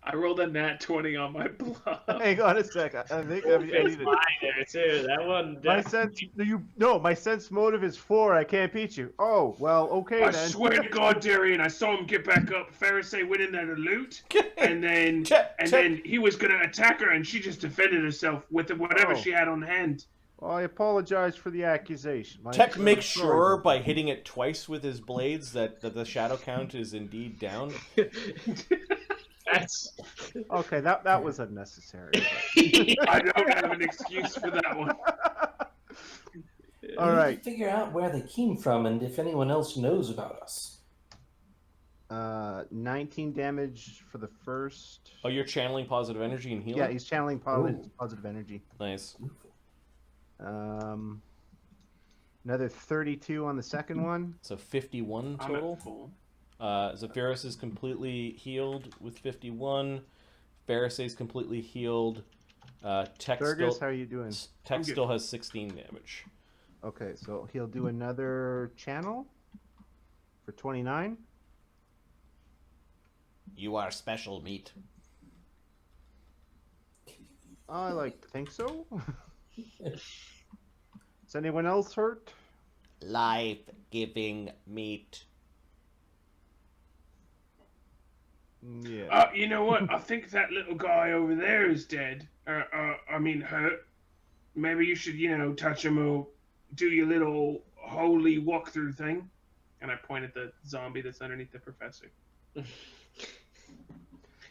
I rolled a nat 20 on my bluff. Hang on a sec. I think I It's need mine there too. That one. my sense motive is 4. I can't beat you. Oh well, okay I then. swear to God, Darian, I saw him get back up. Pharisee went in there to loot, and then he was gonna attack her, and she just defended herself with whatever Oh. she had on hand. Well, I apologize for the accusation. Tech makes sure by hitting it twice with his blades that the shadow count is indeed down. That's Okay, that was unnecessary. I don't have an excuse for that one. All We need right. to figure out where they came from and if anyone else knows about us. 19 damage for the first. Oh, you're channeling positive energy and healing? Yeah, he's channeling positive energy. Nice. Another 32 on the second one. So 51 I'm at total. full. Zephyros is completely healed with 51. Pharisee is completely healed. Tech Fergus, how are you doing? still has 16 damage. Okay, so he'll do another channel for 29. You are special meat. I like to think so. Is anyone else hurt? Life-giving meat. Yeah. You know what? I think that little guy over there is dead. Hurt. Maybe you should, touch him or do your little holy walkthrough thing. And I point at the zombie that's underneath the professor.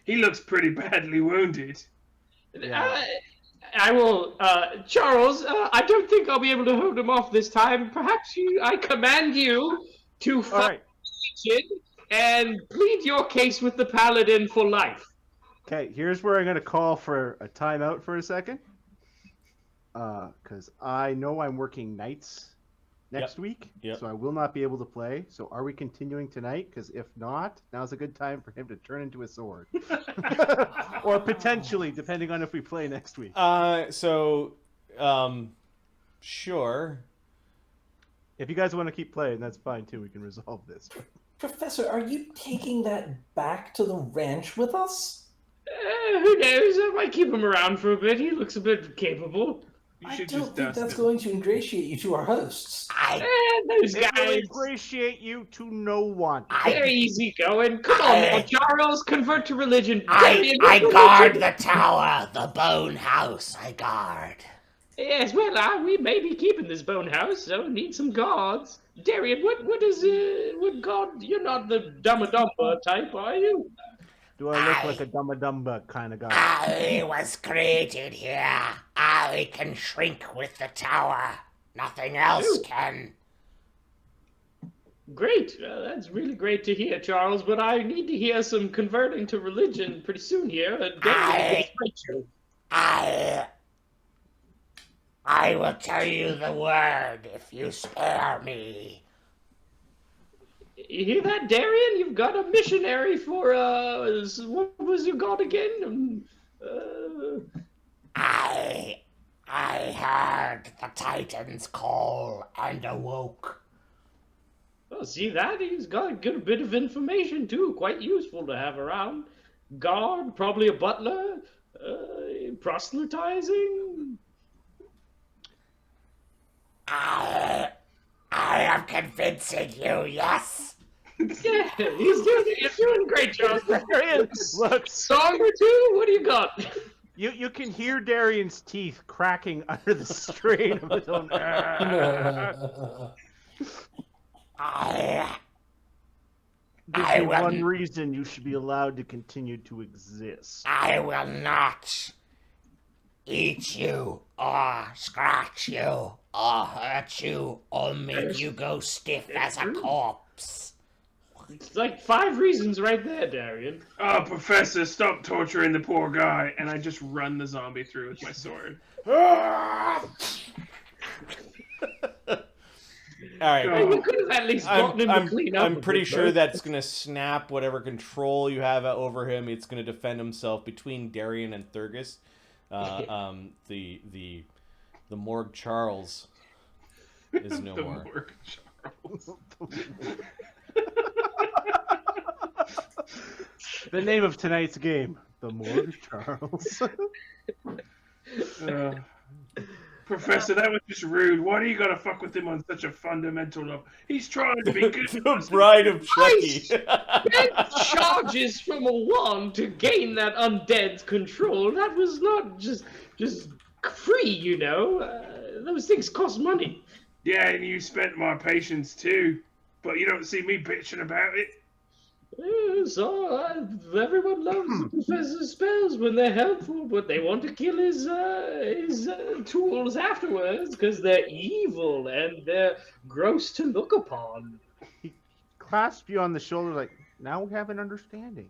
He looks pretty badly wounded. I will, Charles. I don't think I'll be able to hold him off this time. Perhaps I command you to All right. fight and plead your case with the paladin for life. Okay, here's where I'm going to call for a timeout for a second. Because I know I'm working nights next week, so I will not be able to play. So are we continuing tonight? Because if not, now's a good time for him to turn into a sword. Or potentially, depending on if we play next week. Sure. If you guys want to keep playing, that's fine too. We can resolve this. Professor, are you taking that back to the ranch with us? Who knows? I might keep him around for a bit. He looks a bit capable. You I should don't just think dust that's it. going to ingratiate you to our hosts. Those It will guys, ingratiate you to no one. they're easy going. Come on now, Charles, convert to religion. I guard the tower, the bone house. I guard. Yes, well, we may be keeping this bone house, so need some guards. Darian, what god? You're not the Dumba Dumba type, are you? Do I look like a Dumba Dumba kind of guy? I was created here. I can shrink with the tower. Nothing else can. Great, that's really great to hear, Charles. But I need to hear some converting to religion pretty soon here. Darian, can fight you. I will tell you the word if you spare me. You hear that, Darian? You've got a missionary for what was your god again? I heard the Titans call and awoke. Oh, see that? He's got a good bit of information too. Quite useful to have around. Guard, probably a butler, proselytizing. I am convincing you, yes. Yeah, you're doing great, Charles. Darian, look, Song or two? What do you got? you can hear Darian's teeth cracking under the strain of his own. Gives I me will- one reason you should be allowed to continue to exist. I will not eat you or scratch you or hurt you or make you go stiff as a corpse. It's like 5 reasons right there, Darian. Oh, Professor, stop torturing the poor guy. And I just run the zombie through with my sword. All right. God. You could have at least gotten him to clean up. I'm a pretty bit, sure right? that's going to snap whatever control you have over him. It's going to defend himself between Darian and Thurgus. The Morgue Charles is no The more. Morgue Charles. The name of tonight's game, the Morgue Charles. Professor, that was just rude. Why do you gotta fuck with him on such a fundamental level? He's trying to be good. The Bride of Chucky. Spent charges from a wand to gain that undead's control. That was not just free, you know. Those things cost money. Yeah, and you spent my patience too. But you don't see me bitching about it. So everyone loves the professor's spells when they're helpful, but they want to kill his tools afterwards because they're evil and they're gross to look upon. He clasped you on the shoulder like, now we have an understanding.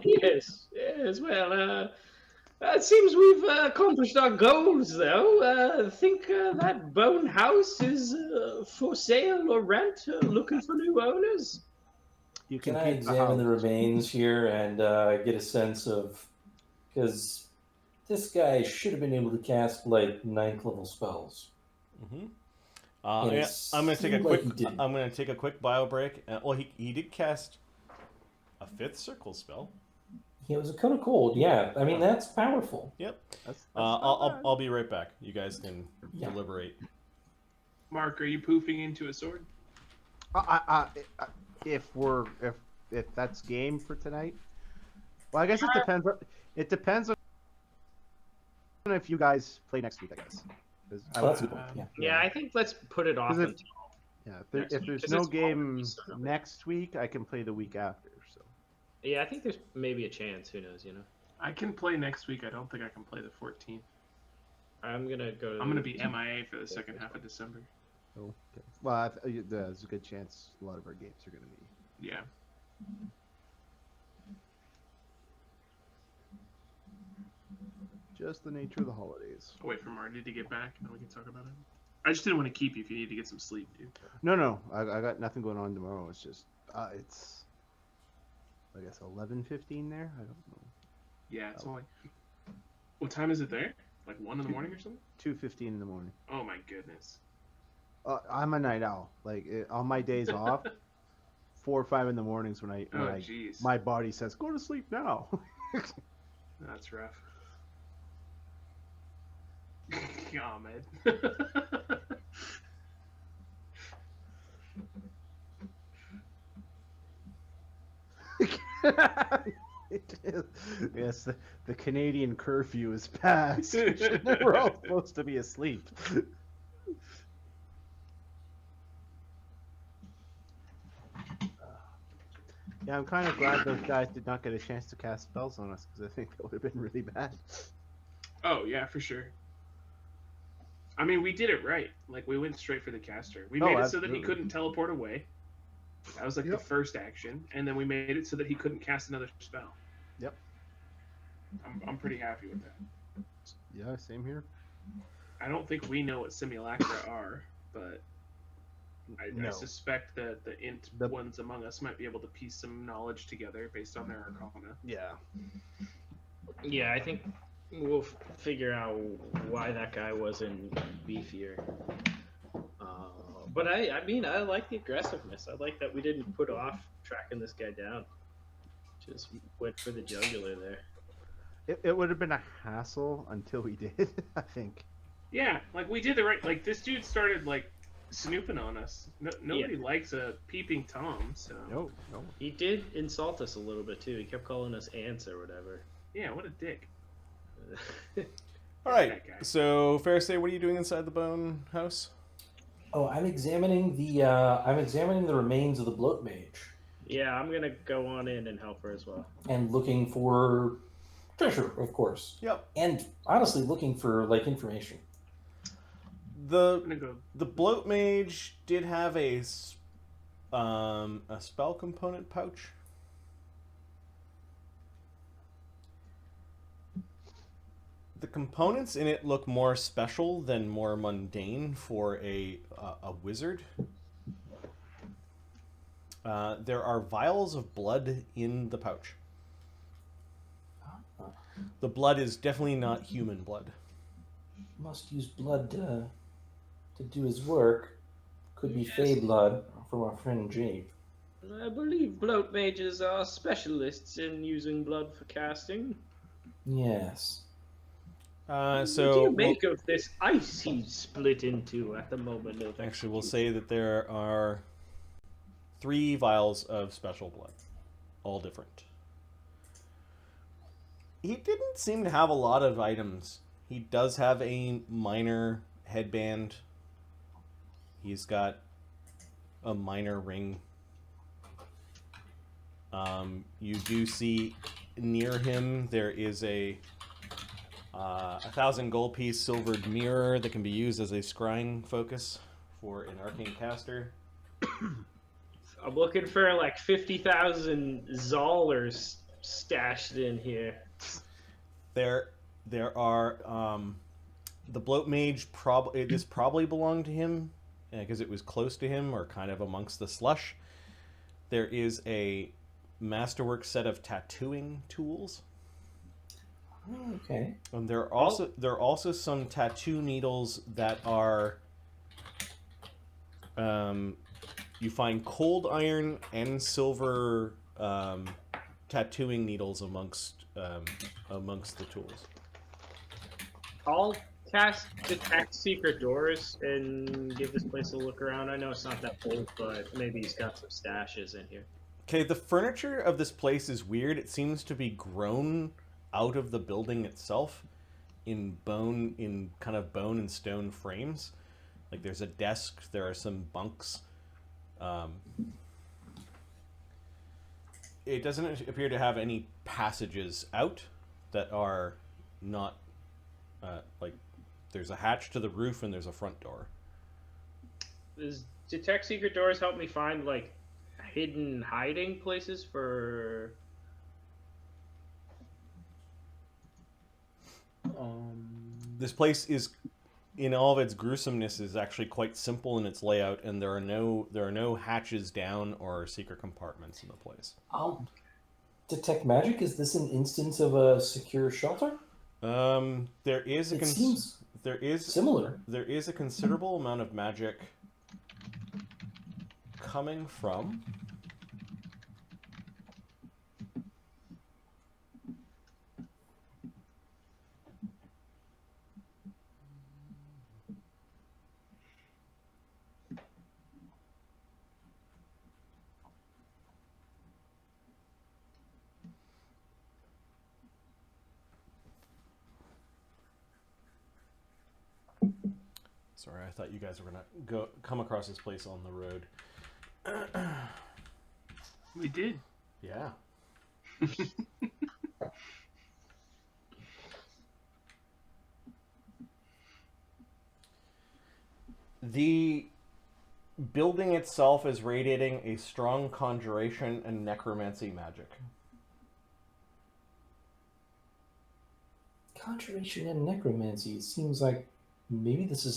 Yes. Well, it seems we've accomplished our goals, though. I think that bone house is for sale or rent, looking for new owners. You Can I keep the examine the house. remains here and get a sense of, because this guy should have been able to cast like 9th level spells. Mm-hmm. And Yeah, it I'm gonna take a seemed like quick. he didn't. I'm gonna take a quick bio break. Well, he did cast a 5th circle spell. He was kind of cold. Yeah, I mean that's powerful. Yep. That's I'll be right back. You guys can Yeah. deliberate. Mark, are you poofing into a sword? If that's game for tonight. Well, I guess it depends. It depends on if you guys play next week. I guess. 'Cause I Oh, that's a would- good point. Yeah. Yeah, I think let's put it off. Is it- Until... Yeah, Next if week, there's 'cause no it's game probably next week, I can play the week after. So Yeah, I think there's maybe a chance. Who knows? You know. I can play next week. I don't think I can play the 14th. I'm gonna go. I'm gonna be MIA for the second half of December. okay. Well, there's a good chance a lot of our games are going to be. Yeah. Just the nature of the holidays. I'll wait for Marty to get back, and then we can talk about it. I just didn't want to keep you if you need to get some sleep, dude. No, I got nothing going on tomorrow. It's just it's I guess 11:15 there. I don't know. Yeah, it's only. What time is it there? Like 1 in the morning or something? 2:15 in the morning. Oh my goodness. I'm a night owl. Like on my days off, 4 or 5 in the mornings when jeez. my body says go to sleep now. That's rough. Ahmed. Yes, the Canadian curfew is passed. We're all supposed to be asleep. Yeah, I'm kind of glad those guys did not get a chance to cast spells on us, because I think that would have been really bad. Oh, yeah, for sure. I mean, we did it right. Like, we went straight for the caster. We made it so that he couldn't teleport away. That was like the first action. And then we made it so that he couldn't cast another spell. Yep. I'm pretty happy with that. Yeah, same here. I don't think we know what simulacra are, but I suspect that the ones among us might be able to piece some knowledge together based on their arcana. Yeah. Yeah, I think we'll figure out why that guy wasn't beefier. But I mean, I like the aggressiveness. I like that we didn't put off tracking this guy down. Just went for the jugular there. It would have been a hassle until we did, I think. Yeah, like we did the right. Like this dude started like snooping on us. Nobody likes a peeping Tom. So No. He did insult us a little bit too. He kept calling us ants or whatever. Yeah, what a dick. All right. So, Fairstay, what are you doing inside the bone house? Oh, I'm examining the remains of the Bloat Mage Yeah, I'm gonna go on in and help her as well. and looking for treasure, of course. Yep. And honestly, looking for like information. I'm gonna go. The Bloat Mage did have a spell component pouch. The components in it look more special than more mundane for a wizard. There are vials of blood in the pouch. The blood is definitely not human blood. Must use blood to do his work. Could be fey blood from our friend Jade. I believe bloat mages are specialists in using blood for casting. Yes. What do you make of this ice he's split into at the moment of Actually, we'll say that there are 3 vials of special blood, all different. He didn't seem to have a lot of items. He does have a minor headband. He's got a minor ring. You do see near him there is a 1,000 gold piece silvered mirror that can be used as a scrying focus for an arcane caster. I'm looking for like 50,000 Zollers stashed in here. There are the Bloat Mage. This probably belonged to him because it was close to him or kind of amongst the slush. There is a masterwork set of tattooing tools. Okay. And there are also some tattoo needles that are. You find cold iron and silver tattooing needles amongst the tools. I'll cast Detect Secret Doors and give this place a look around. I know it's not that old, but maybe he's got some stashes in here. Okay, the furniture of this place is weird. It seems to be grown out of the building itself in kind of bone and stone frames. Like there's a desk, there are some bunks. It doesn't appear to have any passages out that are not like there's a hatch to the roof and there's a front door. Does Detect Secret Doors help me find like hidden hiding places for This place is, in all of its gruesomeness, is actually quite simple in its layout, and there are no hatches down or secret compartments in the place. Detect magic. Is this an instance of a secure shelter? There is a seems similar. There is a considerable amount of magic coming from Sorry, I thought you guys were gonna come across this place on the road. We did. Yeah. The building itself is radiating a strong conjuration and necromancy magic. Conjuration and necromancy. It seems like maybe this is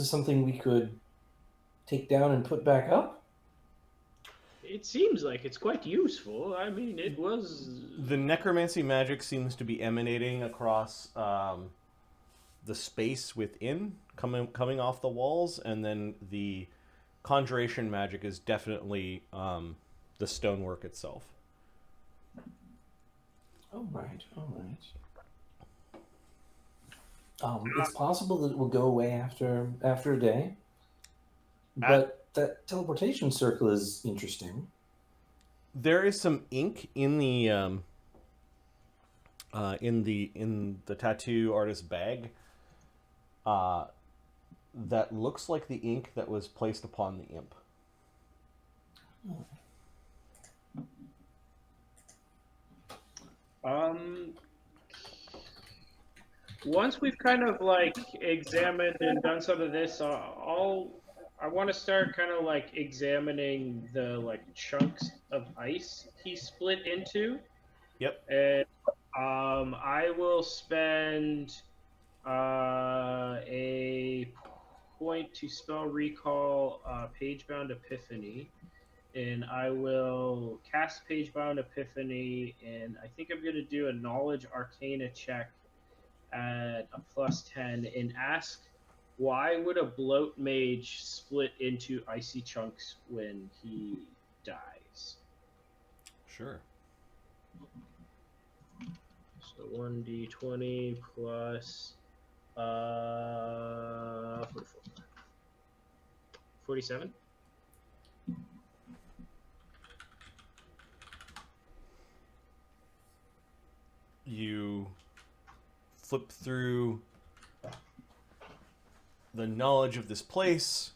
something we could take down and put back up. It seems like it's quite useful. I mean, it was. The necromancy magic seems to be emanating across the space within, coming off the walls, and then the conjuration magic is definitely the stonework itself. All right. It's possible that it will go away after a day, but that teleportation circle is interesting. There is some ink in the tattoo artist's bag that looks like the ink that was placed upon the imp. Once we've kind of like examined and done some of this, I want to start kind of like examining the like chunks of ice he split into. Yep. And I will spend a point to spell recall Pagebound Epiphany, and I will cast Pagebound Epiphany, and I think I'm going to do a Knowledge Arcana check at a +10 and ask, why would a Bloat Mage split into icy chunks when he dies? Sure. So 1d20 plus 47. You flip through the knowledge of this place,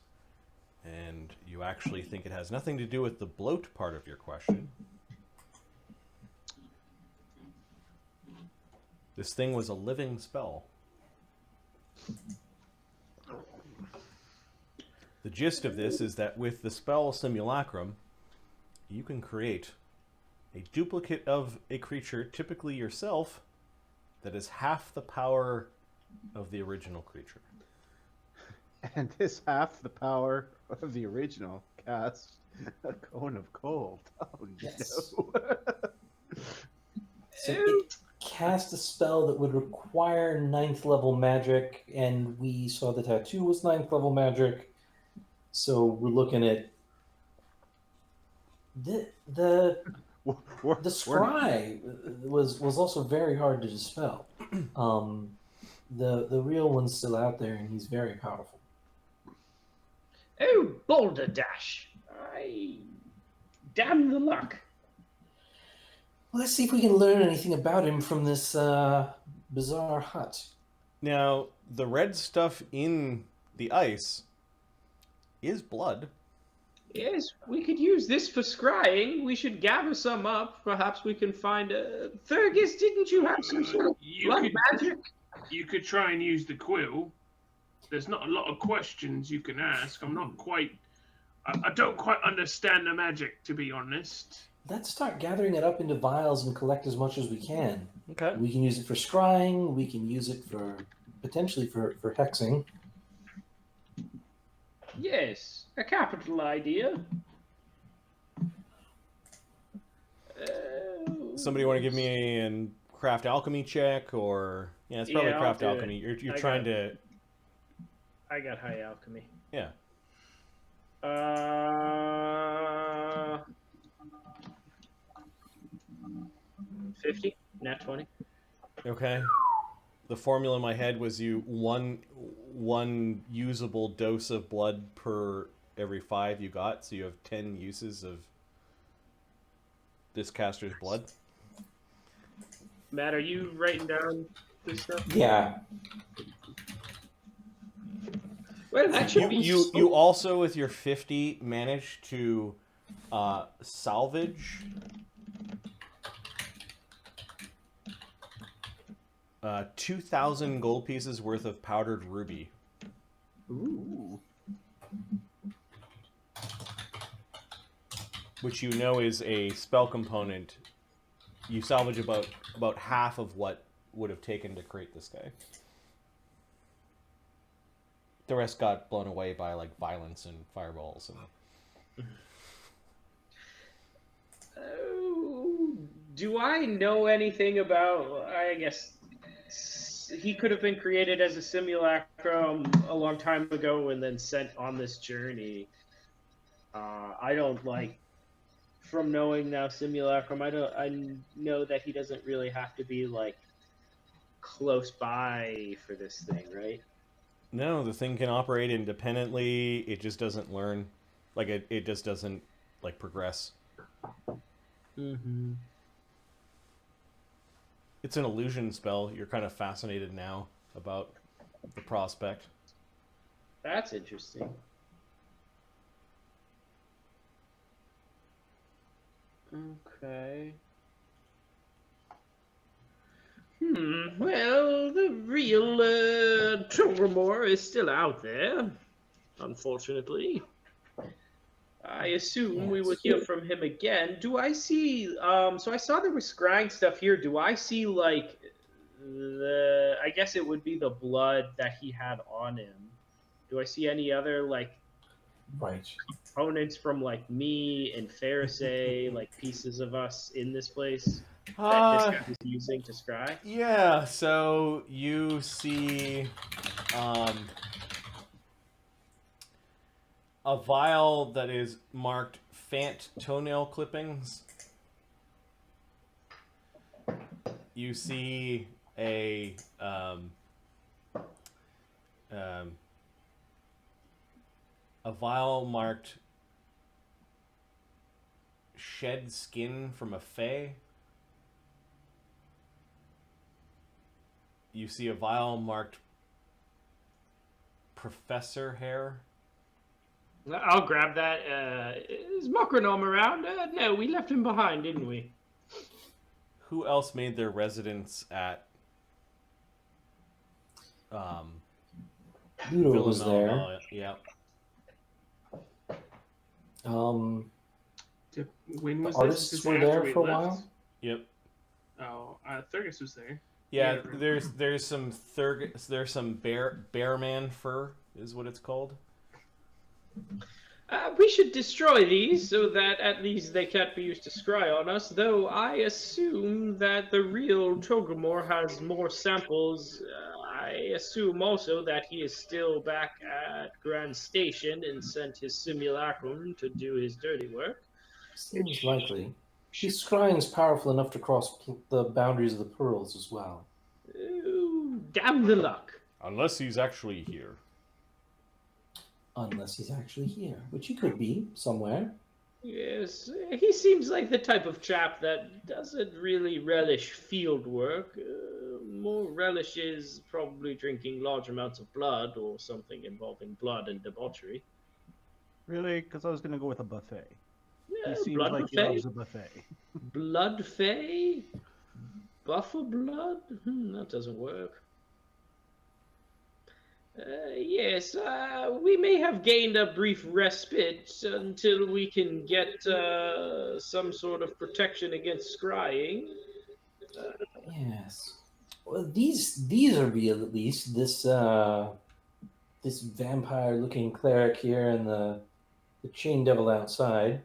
and you actually think it has nothing to do with the bloat part of your question. This thing was a living spell. The gist of this is that with the spell Simulacrum, you can create a duplicate of a creature, typically yourself, that is half the power of the original creature. And this half the power of the original casts a cone of cold. Oh Yes. no. So it cast a spell that would require 9th level magic, and we saw the tattoo was 9th level magic. So we're looking at the scry was also very hard to dispel. The real one's still out there, and he's very powerful. Oh, Boulder Dash! Damn the luck! Let's see if we can learn anything about him from this bizarre hut. Now, the red stuff in the ice is blood. Yes, we could use this for scrying. We should gather some up. Perhaps we can find a... Fergus, didn't you have some sort of blood magic? You could try and use the quill. There's not a lot of questions you can ask. I'm not quite... I don't quite understand the magic, to be honest. Let's start gathering it up into vials and collect as much as we can. Okay. We can use it for scrying. We can use it for potentially for hexing. Yes, a capital idea. Somebody want to give me a craft alchemy check, or it's probably Yeah, craft I'll do alchemy. it. You're trying to. I got high alchemy. Yeah. 50, nat 20. Okay. The formula in my head was one usable dose of blood per every 5 you got, so you have 10 uses of this caster's blood. Matt, are you writing down this stuff? Yeah. Well, that should be You also, with your 50, managed to salvage 2,000 gold pieces worth of powdered ruby. Ooh. Which you know is a spell component. You salvage about half of what would have taken to create this guy. The rest got blown away by like violence and fireballs and. Do I know anything about? I guess he could have been created as a simulacrum a long time ago and then sent on this journey. I don't like. From knowing now simulacrum, I know that he doesn't really have to be like close by for this thing, right? No, the thing can operate independently. It just doesn't learn, like it just doesn't like progress. Mm-hmm. It's an illusion spell. You're kind of fascinated now about the prospect. That's interesting. Okay. Well, the real Togramore is still out there, unfortunately. I assume we will hear from him again. Do I see, so I saw there was scrying stuff here. Do I see, like, I guess it would be the blood that he had on him. Do I see any other, like, components from, like, me and Pharisee, like, pieces of us in this place that this guy was using to scry? Yeah, so you see a vial that is marked Fant toenail clippings. You see a vial marked shed skin from a fae. You see a vial marked professor hair. I'll grab that. Is Mokranome around? No, we left him behind, didn't we? Who else made their residence at Ludo was there. Yeah. When was artists this? were there for a while. Yep. Oh, Thurgus was there. Yeah, there's some bearman fur is what it's called. We should destroy these so that at least they can't be used to scry on us, though I assume that the real Togramore has more samples. I assume also that he is still back at Grand Station and sent his simulacrum to do his dirty work. Seems likely. His scrying's powerful enough to cross the boundaries of the pearls as well. Ooh, damn the luck. Unless he's actually here. Unless he's actually here, which he could be somewhere. Yes, he seems like the type of chap that doesn't really relish field work. More relishes probably drinking large amounts of blood or something involving blood and debauchery. Really? Because I was going to go with a buffet. Yeah, He seems blood like he buffet? loves a buffet. Blood fey? Buffer blood? That doesn't work. Yes, we may have gained a brief respite until we can get some sort of protection against scrying. Yes. Well, these are real, at least. This this vampire-looking cleric here and the chain devil outside.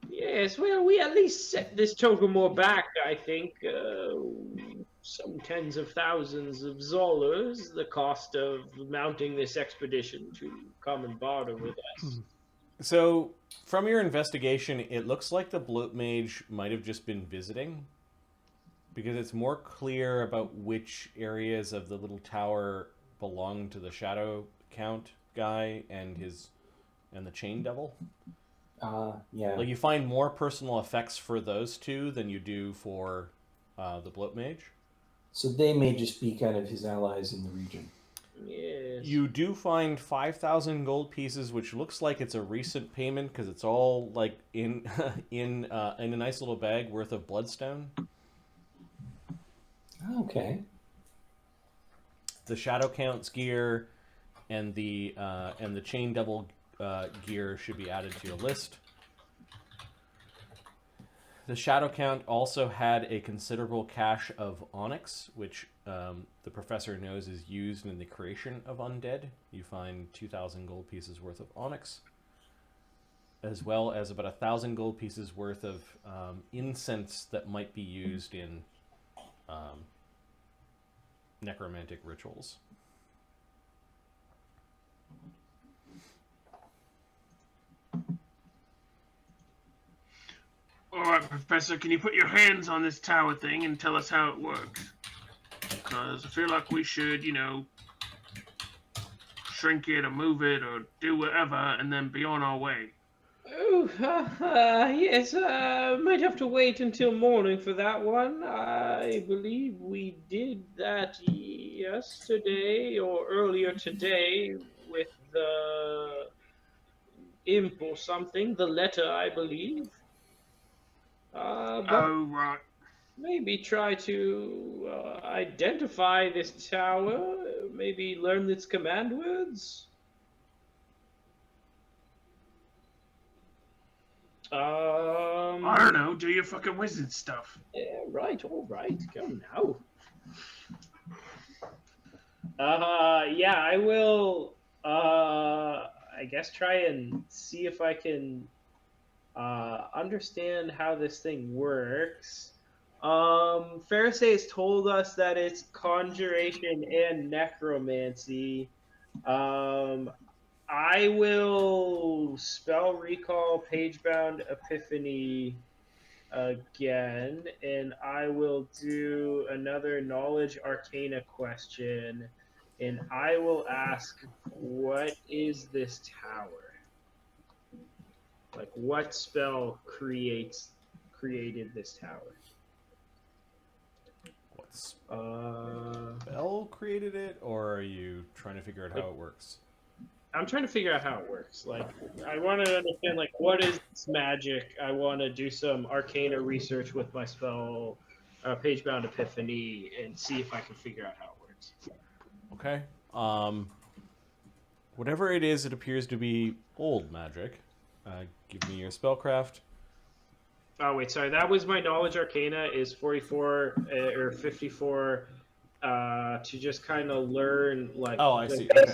Yes, well, we at least set this Togramore back, I think. Some tens of thousands of Zollers, the cost of mounting this expedition to come and barter with us. So, from your investigation, it looks like the Bloat Mage might have just been visiting. Because it's more clear about which areas of the little tower belong to the Shadow Count guy and the Chain Devil. Yeah. Like, you find more personal effects for those two than you do for the Bloat Mage. So they may just be kind of his allies in the region. Yes. You do find 5,000 gold pieces, which looks like it's a recent payment because it's all like in in a nice little bag worth of bloodstone. Okay. The Shadow Count's gear and the Chain Devil gear should be added to your list. The Shadow Count also had a considerable cache of onyx, which the professor knows is used in the creation of undead. You find 2,000 gold pieces worth of onyx, as well as about 1,000 gold pieces worth of incense that might be used in necromantic rituals. Alright, Professor, can you put your hands on this tower thing and tell us how it works? Because I feel like we should, shrink it or move it or do whatever and then be on our way. Oh, yes, might have to wait until morning for that one. I believe we did that yesterday or earlier today with the imp or something, the letter, I believe. But Oh, right. maybe try to identify this tower, maybe learn its command words. I don't know, do your fucking wizard stuff. Yeah, right, all right, come now. Yeah, I will, I guess try and see if I can, understand how this thing works. Pharisee has told us that it's conjuration and necromancy. I will spell recall pagebound epiphany again, and I will do another knowledge arcana question, and I will ask, what is this tower? Like, what spell created this tower? What spell created it, or are you trying to figure out how it works? I'm trying to figure out how it works. Like, I want to understand, like, what is this magic? I want to do some arcana research with my spell, pagebound epiphany, and see if I can figure out how it works. Okay. Whatever it is, it appears to be old magic. Give me your spellcraft. Oh wait, sorry. That was my knowledge arcana is 44 or 54 to just kind of learn like. Oh, I see. Okay.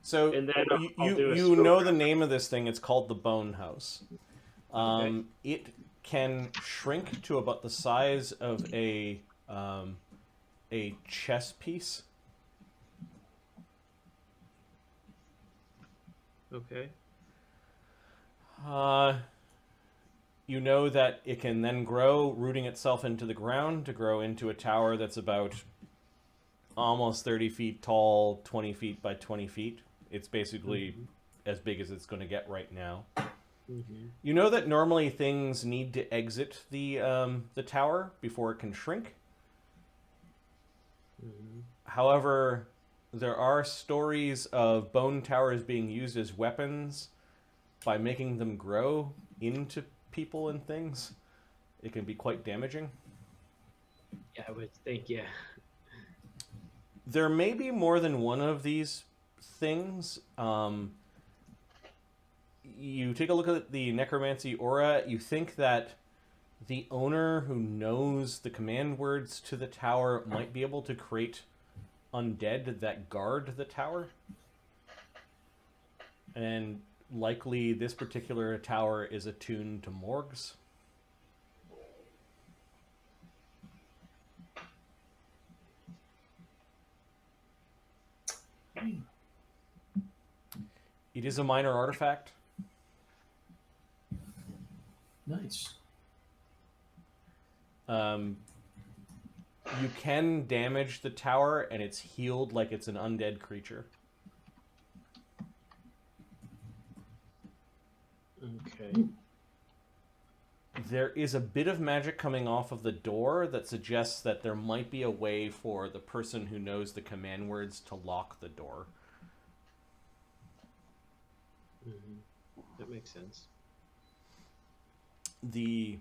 So and then I'll do a you know the spellcraft. name of this thing. It's called the Bone House. Okay. It can shrink to about the size of a chess piece. Okay. You know that it can then grow, rooting itself into the ground to grow into a tower that's about almost 30 feet tall, 20 feet by 20 feet. It's basically as big as it's going to get right now. You know that normally things need to exit the tower before it can shrink. However, there are stories of bone towers being used as weapons by making them grow into people and things. It can be quite damaging. Yeah, I would think, yeah. There may be more than one of these things. You take a look at the necromancy aura, you think that the owner who knows the command words to the tower might be able to create undead that guard the tower. And likely this particular tower is attuned to morgues. It is a minor artifact. Nice. You can damage the tower, and it's healed like it's an undead creature. Okay. There is a bit of magic coming off of the door that suggests that there might be a way for the person who knows the command words to lock the door. That makes sense. The